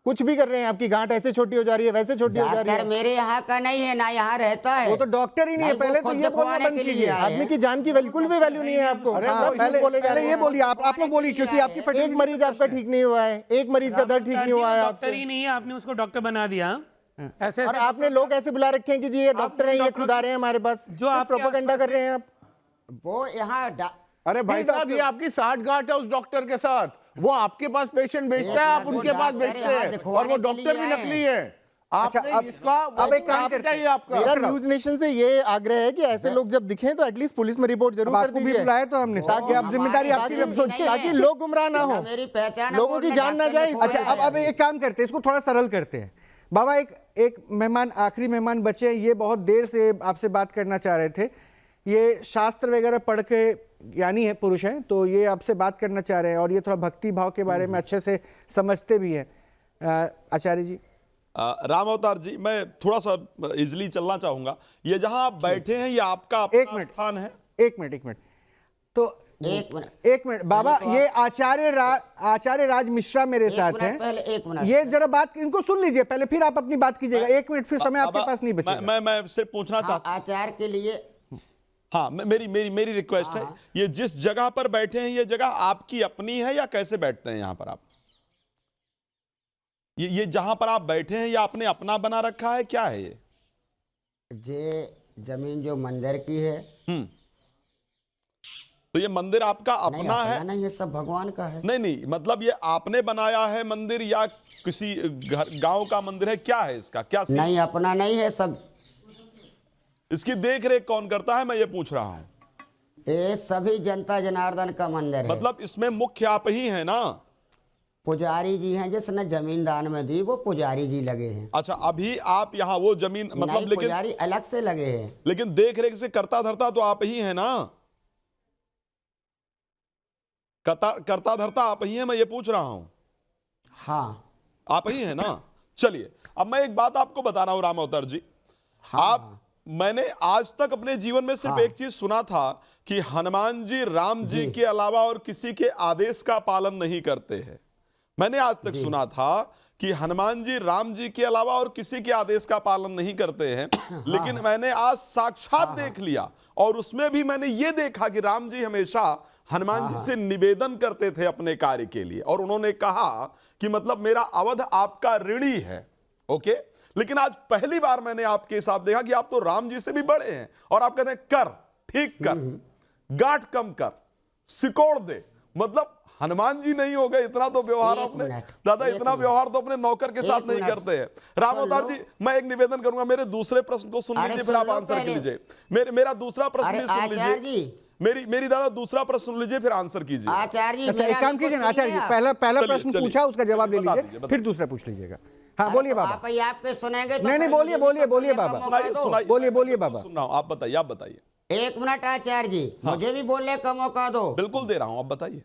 कुछ भी कर रहे हैं। आपकी गांठ ऐसे छोटी हो जा रही है, वैसे छोटी हो जा रही डॉक्टर है। मेरे यहाँ का नहीं है, ना यहाँ रहता है। वो तो डॉक्टर ही नहीं है, नहीं, वो पहले तो खुद ये बोलना दिखवाने बंद के लिए कीजिए। आए हैं। आदमी की जान की बिल्कुल भी वैल्यू नहीं है आपको। हाँ, सब झूठ पहले बोले जा पहले रहे ये हैं। बोलिए, आप लोग बोलिए, क्योंकि आपकी एक फर्टिलिटी मरीज आपका ठीक नहीं हुआ है, एक मरीज का दर्द ठीक नहीं हुआ है डॉक्टर आपसे, ही नहीं है, आपने उसको डॉक्टर बना दिया। ऐसे और आपने लोग ऐसे बुला रखे हैं कि जी ये डॉक्टर हैं, ये खुद आ रहे हैं हमारे पास, जो आपके प्रोपेगेंडा कर रहे हैं आप। वो यहाँ अरे भाई साहब, ये आपकी साठगांठ है उस डॉक्टर के साथ, वो आपके पास पेशेंट भेजता है, आप वो उनके पास डॉक्टर भेजते यहाँ हैं, दिखवाने और वो के डॉक्टर लिए भी आए नकली है। आपने अच्छा, इसका अब एक काम करते हैं। आपका मेरा न्यूज नेशन से ये आग्रह है कि ऐसे लोग जब दिखें तो एटलीस्ट पुलिस में रिपोर्ट जरूर कर आपको भी दीजिए, बुलाया तो हमने, ताकि आप जिम्मेदारी आपकी हमारी जब सोचिए। ताकि लोग गुमराह ना हो, मेरी पहचान है, लोगों की बोलने जान ना डॉक्टर जाए। लिखवाया अच्छा, अब एक काम करते हैं, इसको थोड़ा सरल करते हैं। बाबा, एक मेहमान, आखिरी मेहमान बचे हैं, ये बहुत देर से आपसे बात करना चाह रहे थे। ये शास्त्र वगैरह पढ़ के ज्ञानी है, पुरुष हैं, तो ये आपसे बात करना चाह रहे हैं और ये थोड़ा भक्ति भाव के बारे में अच्छे से समझते भी हैं। आचार्य जी। राम अवतार जी, मैं थोड़ा सा इजली चलना चाहूंगा। ये जहां आप बैठे हैं, ये आपका अपना स्थान है? एक मिनट तो एक मिनट बाबा, ये आचार्य राज मिश्रा मेरे साथ हैं। पहले एक मिनट, ये जरा बात इनको सुन लीजिए पहले, फिर आप अपनी बात कीजिएगा। 1 मिनट फिर समय आपके पास नहीं बचेगा। मैं सिर्फ पूछना चाहता हूं, आचार्य के लिए हाँ, मेरी रिक्वेस्ट है, ये जिस जगह पर बैठे हैं, ये जगह आपकी अपनी है या कैसे बैठते हैं यहाँ पर आप? ये जहां पर आप बैठे हैं, ये आपने अपना बना रखा है, क्या है ये? जमीन जो मंदिर की है, तो ये मंदिर आपका अपना है? नहीं, ये सब भगवान का है। नहीं, मतलब ये आपने बनाया है मंदिर या किसी गांव का मंदिर है, क्या है इसका, क्या सीन? नहीं, अपना नहीं है, सब इसकी देख रेख कौन करता है, मैं ये पूछ रहा हूं। ये सभी जनता जनार्दन का मंदिर है। मतलब इसमें मुख्य आप ही हैं ना? पुजारी जी हैं, जिसने जमीन दान में दी, वो पुजारी जी लगे हैं। अच्छा, अभी आप यहाँ वो जमीन मतलब, नहीं, लेकिन पुजारी अलग से लगे हैं, लेकिन देख रेख से करता धरता तो आप ही हैं ना? करता धरता आप ही हैं, मैं ये पूछ रहा हूं। हाँ, आप ही हैं ना? चलिए, अब मैं एक बात आपको बता रहा हूं राम अवतार जी। मैंने आज तक अपने जीवन में सिर्फ एक चीज सुना था कि हनुमान जी राम जी के अलावा और किसी के आदेश का पालन नहीं करते हैं। मैंने आज तक सुना था कि हनुमान जी राम जी के अलावा और किसी के आदेश का पालन नहीं करते हैं, लेकिन मैंने आज साक्षात देख लिया, और उसमें भी मैंने ये देखा कि राम जी हमेशा हनुमान जी से निवेदन करते थे अपने कार्य के लिए, और उन्होंने कहा कि मतलब मेरा अवध आपका ऋणी है। ओके, लेकिन आज पहली बार मैंने आपके साथ देखा कि आप तो राम जी से भी बड़े हैं, और आप कहते हैं कर, ठीक कर, गांठ कम कर, सिकोड़ दे। मतलब हनुमान जी नहीं हो गए, इतना तो व्यवहार अपने दादा, इतना व्यवहार तो अपने नौकर के साथ नहीं करते हैं। राम अवतार जी, मैं एक निवेदन करूंगा, मेरे दूसरे प्रश्न को सुन लीजिए, फिर आप आंसर कीजिए। मेरा दूसरा प्रश्न भी सुन लीजिए। मेरी दादा दूसरा प्रश्न सुन लीजिए, फिर आंसर कीजिए। आचार्य जी, अच्छा, एक काम कीजिए ना आचार्य जी, पहला प्रश्न पूछा, उसका जवाब ले लीजिए, फिर दूसरा पूछ लीजिएगा। हाँ, बोलिए बाबा। आप ही आपके सुनेंगे तो नहीं, बोलिए बाबा, बोलिए बाबा। सुन रहा हूं, आप बताइए। 1 मिनट आचार्य जी, मुझे भी बोलने का मौका दो। बिल्कुल दे रहा हूं, आप बताइए।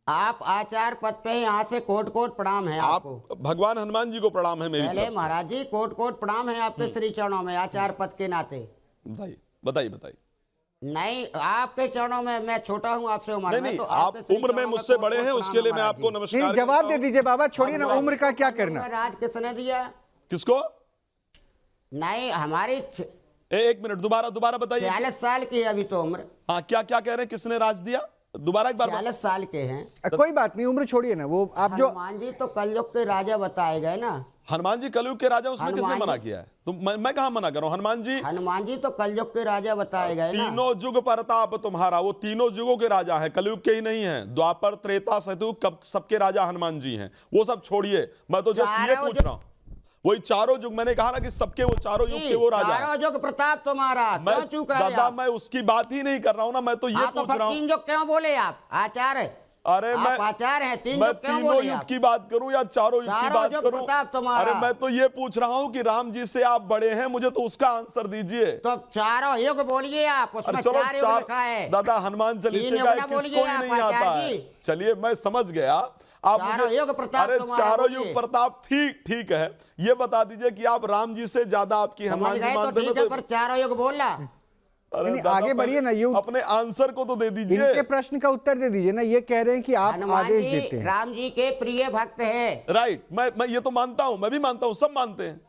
आप आचार्य पद पे यहाँ से कोट कोट प्रणाम है आपको। आप भगवान हनुमान जी को प्रणाम है मेरी तरफ से। महाराज जी, कोट कोट प्रणाम है आपके श्री चरणों में, आचार्य पद के नाते। बताइए। नहीं, आपके चरणों में, मैं छोटा हूँ आपसे उम्र में, तो आप उम्र में मुझसे बड़े हैं, उसके लिए मैं आपको नमस्कार। जवाब दे दीजिए बाबा, छोड़िए ना उम्र का क्या करना। राज किसने दिया? किसको? नहीं, हमारी 1 मिनट, दोबारा बताइए। 46 साल की है अभी तो उम्र। हाँ, क्या कह रहे हैं, किसने राज दिया? दोबारा एक बार। 46 साल के हैं। कोई बात नहीं, उम्र छोड़िए ना, वो आप जो हनुमान जी तो कलयुग के राजा बताए गए ना। हनुमान जी कलयुग के राजा, उसमें किसने मना किया है? तो मैं कहां मना कर रहा हूं? हनुमान जी तो कलयुग के राजा बताए गए ना। तीनों युग प्रताप तुम्हारा, वो तीनों युगों के राजा हैं, कलयुग के ही नहीं हैं। द्वापर, त्रेता, सतयुग, सबके राजा हनुमान जी हैं। वो सब छोड़िए, मैं तो जस्ट ये पूछ रहा हूं, वही चारों युग, मैंने कहा ना कि सबके वो चारों युग के वो राजा हैं। चारों युग प्रताप तुम्हारा, क्यों चूक रहे दादा, आप? मैं उसकी बात ही नहीं कर रहा हूं ना, मैं तो ये पूछ रहा हूं। 3 युग क्यों बोले आप आचार्य? अरे आप आचार्य हैं, तीन मैं युग क्यों तीनों बोले युग आप? की बात करूं या चारों युग की चारों बात युग करूं? प्रताप तुम्हारा। अरे मैं तो ये पूछ रहा हूं कि राम जी से आप बड़े हैं, मुझे तो उसका आंसर दीजिए। तो चारों युग बोलिए आप, उसमें अरे चलो चार युग लिखा है। दादा हनुमान चालीसा तीन का युग ना किसको बोलिए ही आप, नहीं आता आचार्य है। जी। चलिए मैं समझ गया। आप चारों युग प्रताप अरे तुम्हारा चारों बोलिए। युग प्रताप ठीक है। ये बता दीजिए कि आप राम जी से ज्यादा आपकी समझ हनुमान जी गए तो मानते ठीक है, पर चारों युग बोला। अरे नहीं, दादा, आगे बढ़िए ना, ये अपने आंसर को तो दे दीजिए। इनके प्रश्न का उत्तर दे दीजिए ना। ये कह रहे हैं कि आप हनुमान आदेश जी देते हैं। राम जी के प्रिय भक्त है। राइट, मैं ये तो मानता हूं, मैं भी मानता हूं, सब मानते हैं।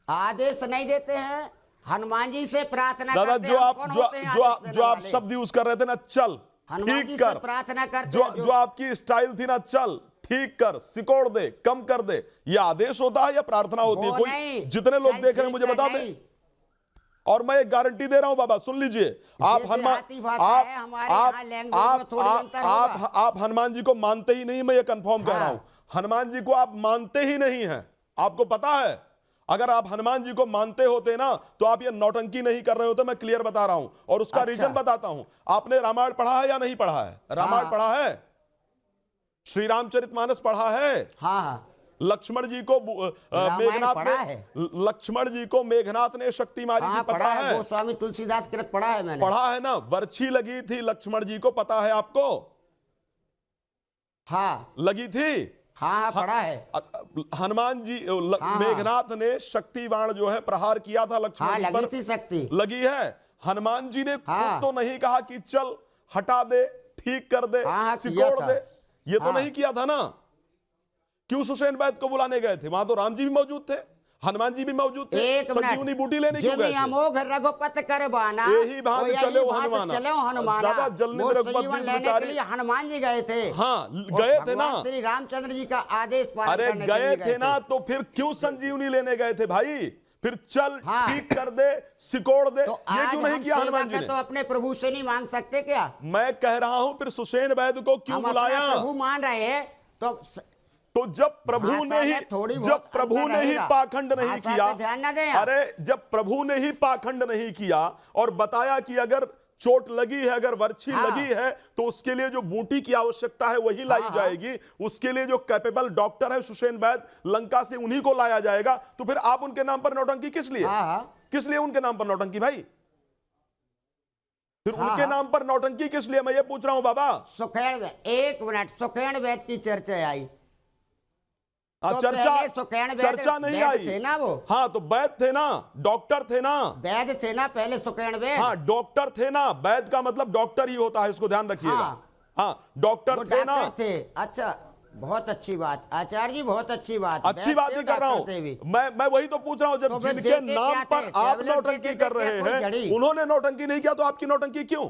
आदेश नहीं देते हैं, हनुमान जी से प्रार्थना दादा करते हैं। हम कौन होते हैं आदेश देने जो आप वाले? शब्द यूज कर रहे थे ना, चल हनुमान जी ठीक से कर, प्रार्थना करते हैं जो आपकी स्टाइल थी ना, चल ठीक कर, सिकोड़ दे, कम कर दे, ये आदेश होता है या प्रार्थना होती है? वो कोई नहीं, जितने लोग चल देख रहे हैं ठीक मुझे है, बता नहीं। दें। और मैं एक गारंटी दे रहा हूं बाबा, सुन लीजिए। आप देहाती भाषा है, हमारे यहाँ लैंग्वेज में थोड़ी अंतर होगा। आप हनुमान जी को मानते ही नहीं, मैं ये कंफर्म कह रहा हूं। हनुमान जी को आप मानते ही नहीं हैं, आपको पता है। अगर आप हनुमान जी को मानते होते ना, तो आप ये नौटंकी नहीं कर रहे होते। मैं क्लियर बता रहा हूं और उसका अच्छा। रीजन बताता हूं। आपने रामायण पढ़ा है या नहीं पढ़ा है? रामायण पढ़ा है? श्री रामचरितमानस पढ़ा है? हाँ, लक्ष्मण जी को मेघनाथ पढ़ा है। लक्ष्मण जी को मेघनाथ ने शक्ति मारी थी, पता पढ़ा है? गोस्वामी तुलसीदास कृत पढ़ा है मैंने। पढ़ा है ना? बरछी लगी थी लक्ष्मण जी को, पता है आपको? हाँ लगी थी। हाँ, पढ़ा है। हनुमान जी मेघनाथ ने शक्ति बाण जो है प्रहार किया था लक्ष्मण जी पर, लगी थी शक्ति। लगी है। हनुमान जी ने खुद तो नहीं कहा कि चल हटा दे, ठीक कर दे, सिकोड़ दे, ये तो नहीं किया था ना। क्यों सुषेण वैद्य को बुलाने गए थे? वहां तो राम जी भी मौजूद थे, हनुमान जी भी मौजूद थे। एक संजीवनी बूटी लेने क्यों गए थे? अमोघ रघुपत कर बाना, यही भांति चले हनुमान। दादा जलने रघुपति लेने के लिए हनुमान जी गए थे। हाँ गए थे ना, श्री रामचंद्र जी का आदेश पालन अरे करने के गए लिए थे ना, तो फिर क्यों संजीवनी लेने गए थे भाई? फिर चल ठीक कर दे, सिकोड़ दे, ये क्यों नहीं किया हनुमान जी ने? तो अपने प्रभु से नहीं मांग सकते क्या? मैं कह रहा हूं फिर सुषेण वैद्य को क्यों बुलाया? प्रभु मान रहे हैं तो जब प्रभु ने ही पाखंड नहीं किया, ध्यान न दें। अरे जब प्रभु ने ही पाखंड नहीं किया और बताया कि अगर चोट लगी है, अगर वर्छी लगी है, तो उसके लिए जो बूटी की आवश्यकता है वही लाई जाएगी। उसके लिए जो कैपेबल डॉक्टर है सुषेण वैद्य, लंका से उन्हीं को लाया जाएगा। तो फिर आप उनके नाम पर नौटंकी किस लिए? किस लिए उनके नाम पर नौटंकी भाई? फिर उनके नाम पर नौटंकी किस लिए, मैं ये पूछ रहा हूं बाबा। सुखेण वैद्य, एक मिनट, सुखेण वैद्य की चर्चा आई। तो चर्चा नहीं आई थे ना वो। हाँ तो वैद्य थे ना, डॉक्टर थे ना, वैद्य थे ना पहले, सुखेण वैद्य। हाँ डॉक्टर थे ना, वैद्य का मतलब डॉक्टर ही होता है, इसको ध्यान रखिएगा। हाँ डॉक्टर थे ना। अच्छा, बहुत अच्छी बात आचार्य जी, बहुत अच्छी बात। अच्छी बात ही कर रहा हूँ मैं वही तो पूछ रहा हूँ। जब जिनके नाम पर आप नौटंकी कर रहे हैं, उन्होंने नौटंकी नहीं किया, तो आपकी नौटंकी क्यों?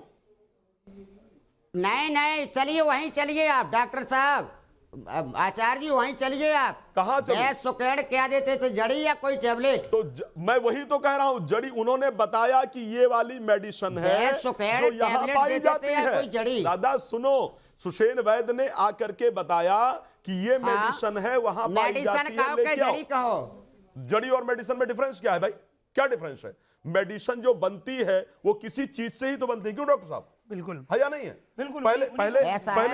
नहीं, चलिए वहीं चलिए आप डॉक्टर साहब, आचार्य जी वहीं चलिए आप। कहाँ चलिए? सुकेड़ क्या देते थे, जड़ी या कोई टेबलेट? तो मैं वही तो कह रहा हूँ, जड़ी। उन्होंने बताया कि ये वाली मेडिसिन है जो यहाँ पाई जाती है। दादा सुनो, सुषेण वैद्य ने आकर के बताया कि ये मेडिसिन है, वहां पाई जाती है, लेके आओ। जड़ी कहो। जड़ी और मेडिसिन में डिफरेंस क्या है भाई? क्या डिफरेंस है? मेडिसिन जो बनती है वो किसी चीज से ही तो बनती है, क्यों डॉक्टर साहब? बिल्कुल है या नहीं है? बिल्कुल। पहले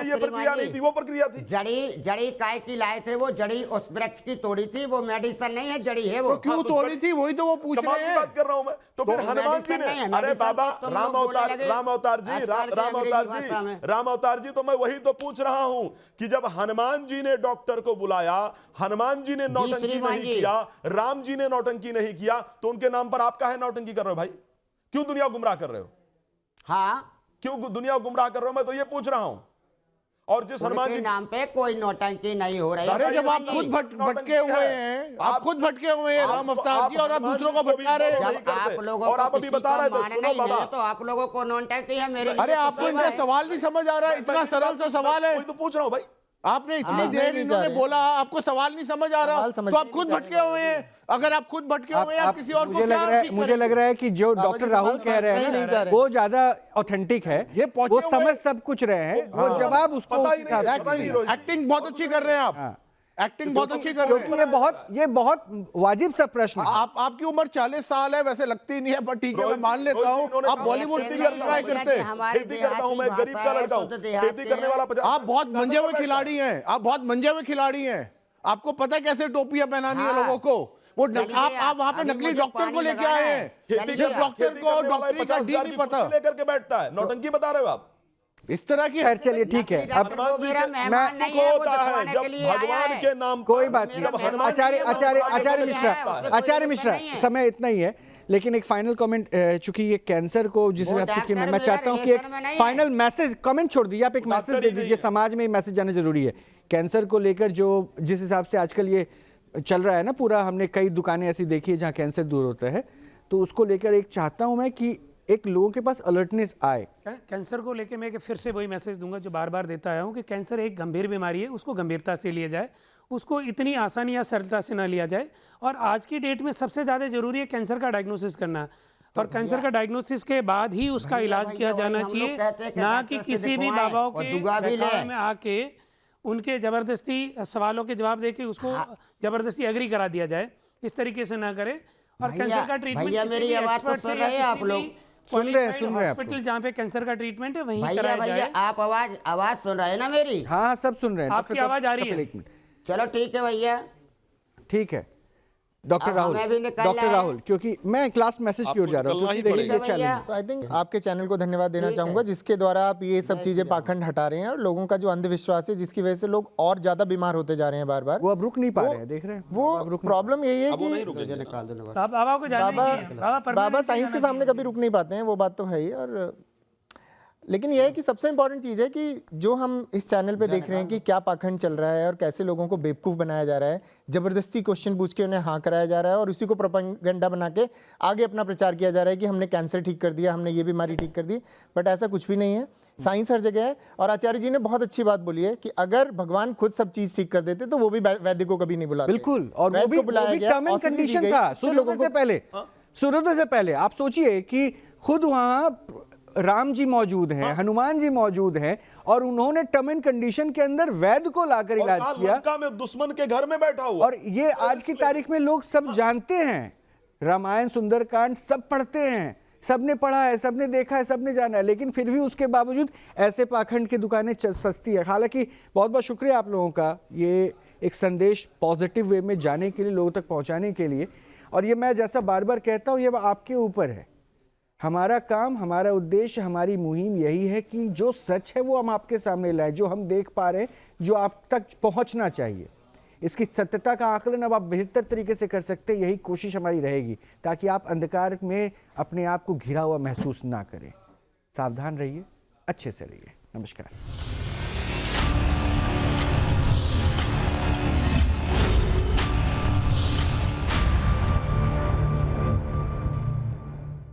ये प्रक्रिया नहीं थी, वो प्रक्रिया थी। जड़ी काय की लाए थे? वो जड़ी उस वृक्ष की तोड़ी थी, वो मेडिसिन नहीं है, जड़ी है वो। तो क्यों तोड़ी थी? वही तो वो पूछ रहे हैं। बात कर रहा हूं मैं। तो फिर हनुमान जी ने, अरे बाबा राम अवतार जी, तो मैं वही तो पूछ रहा हूं कि जब हनुमान जी ने डॉक्टर को बुलाया, हनुमान जी ने नौटंकी नहीं किया, राम जी ने नौटंकी नहीं किया, तो उनके नाम पर आप काहे नौटंकी कर रहे हो भाई? क्यों दुनिया गुमराह कर रहे हो? हाँ, क्यों दुनिया गुमराह कर रहे हो? मैं तो ये पूछ रहा हूं। और जिस हनुमान जी नाम पे कोई नौटंकी नहीं हो रही। अरे जब आप खुद भटके हुए हैं, आप खुद भटके हुए हैं राम अवतार जी, और आप दूसरों को भटका रहे हैं। आप लोगों और आप अभी बता रहे थे, सुनो बाबा, तो आप लोगों को नौटंकी है मेरे। अरे आपको इनका सवाल नहीं समझ आ रहा है? इतना सरल सा सवाल है। वही तो पूछ रहा हूं भाई। आपने इतनी देर इन्होंने बोला, आपको सवाल नहीं समझ आ रहा, तो आप खुद भटके हुए हैं। अगर आप खुद भटके हुए हैं, आप किसी और को मुझे लग रहा है कि जो डॉक्टर राहुल कह रहे हैं वो ज्यादा ऑथेंटिक है, वो समझ सब कुछ रहे हैं, वो जवाब उसको एक्टिंग बहुत अच्छी कर रहे हैं आप। एक्टिंग बहुत अच्छी कर रहे क्योंकि ये बहुत वाजिब सा प्रश्न है। आपकी उम्र 40 साल है, वैसे लगती नहीं है, पर ठीक है, मैं मान लेता हूँ। आप बॉलीवुड की ट्राई करते हैं। खेती करता हूँ मैं, गरीब का लड़का हूँ, खेती करने वाला 50। आप बहुत मंजे हुए खिलाड़ी हैं, आप बहुत मंजे हुए खिलाड़ी हैं। आपको पता है कैसे टोपियां पहनानी है लोगों को। वो आप वहां पे नकली डॉक्टर को लेके आए हैं। डॉक्टर को डॉक्टरी का डी नहीं पता, लेकर के बैठता है, नौटंकी बता रहे हो आप इस तरह की। खैर चलिए ठीक है, अब जब भगवान के नाम कोई बात नहीं। आचार्य मिश्रा समय इतना ही है, लेकिन एक फाइनल कमेंट, चूंकि ये कैंसर को जिस हिसाब से कि मैं चाहता हूं कि एक फाइनल मैसेज, कमेंट छोड़ दीजिए, आप एक मैसेज दे दीजिए, समाज में मैसेज जाना जरूरी है। कैंसर को लेकर जो जिस हिसाब से आजकल ये चल रहा है ना पूरा, हमने कई दुकानें ऐसी देखी है जहां कैंसर दूर होता है, तो उसको लेकर एक चाहता हूं मैं कि एक लोगों के पास अलर्टनेस आए। कैंसर को लेके मैं फिर से वही मैसेज दूंगा जो बार बार देता आया हूँ कि कैंसर एक गंभीर बीमारी है, उसको गंभीरता से लिया जाए, उसको इतनी आसानी या सरलता से ना लिया जाए। और आज की डेट में सबसे ज़्यादा जरूरी है कैंसर का डायग्नोसिस करना, और कैंसर का डायग्नोसिस के बाद ही उसका इलाज किया जाना चाहिए, ना कि किसी भी बाबाओं के बहकावे में आके उनके ज़बरदस्ती सवालों के जवाब देके उसको ज़बरदस्ती एग्री करा दिया जाए। इस तरीके से ना करें। और कैंसर का ट्रीटमेंट मेरी आवाज तो सुन रहे हैं आप लोग? सुन रहे हैं हॉस्पिटल जहाँ पे कैंसर का ट्रीटमेंट है वहीं कराया जाए। आप आवाज सुन रहे हैं ना मेरी? हाँ सब सुन रहे हैं। आपकी आवाज आ रही है? चलो ठीक है भैया, ठीक है। डॉक्टर राहुल, क्योंकि मैं क्लास मैसेज की ओर जा रहा हूँ, आई थिंक आपके चैनल को धन्यवाद देना चाहूंगा जिसके द्वारा आप ये सब चीजें पाखंड हटा रहे हैं, और लोगों का जो अंधविश्वास है जिसकी वजह से लोग और ज्यादा बीमार होते जा रहे हैं बार बार, वो अब रुक नहीं पा रहे हैं, देख रहे हैं। वो प्रॉब्लम यही है कि बाबा साइंस के सामने कभी रुक नहीं पाते हैं, वो बात तो है ही। और लेकिन यह है कि सबसे इंपॉर्टेंट चीज़ है कि जो हम इस चैनल पे देख रहे हैं कि क्या पाखंड चल रहा है और कैसे लोगों को बेवकूफ़ बनाया जा रहा है, ज़बरदस्ती क्वेश्चन पूछ के उन्हें हाँ कराया जा रहा है, और उसी को प्रोपेगेंडा बना के आगे अपना प्रचार किया जा रहा है कि हमने कैंसर ठीक कर दिया, हमने ये बीमारी ठीक कर दी। बट ऐसा कुछ भी नहीं है, साइंस हर जगह है। और आचार्य जी ने बहुत अच्छी बात बोली है कि अगर भगवान खुद सब चीज़ ठीक कर देते तो वो भी वैद्य को कभी नहीं बुलाते। बिल्कुल, और वो भी टर्म एंड कंडीशन था सूर्योदय से पहले। आप सोचिए कि खुद वहाँ राम जी मौजूद हैं, हनुमान जी मौजूद हैं, और उन्होंने टर्म एंड कंडीशन के अंदर वैद्य को लाकर इलाज किया। में दुश्मन के घर में बैठा हुआ, और ये आज की तारीख में लोग सब जानते हैं, रामायण सुंदरकांड सब पढ़ते हैं, सबने पढ़ा है, सबने देखा है, सबने जाना है, लेकिन फिर भी उसके बावजूद ऐसे पाखंड की दुकानें सस्ती है। हालांकि बहुत बहुत शुक्रिया आप लोगों का, ये एक संदेश पॉजिटिव वे में जाने के लिए, लोगों तक पहुंचाने के लिए। और ये मैं जैसा बार बार कहता हूँ, ये आपके ऊपर है। हमारा काम, हमारा उद्देश्य, हमारी मुहिम यही है कि जो सच है वो हम आपके सामने लाएं, जो हम देख पा रहे हैं, जो आप तक पहुंचना चाहिए। इसकी सत्यता का आकलन अब आप बेहतर तरीके से कर सकते हैं, यही कोशिश हमारी रहेगी, ताकि आप अंधकार में अपने आप को घिरा हुआ महसूस ना करें। सावधान रहिए, अच्छे से रहिए। नमस्कार।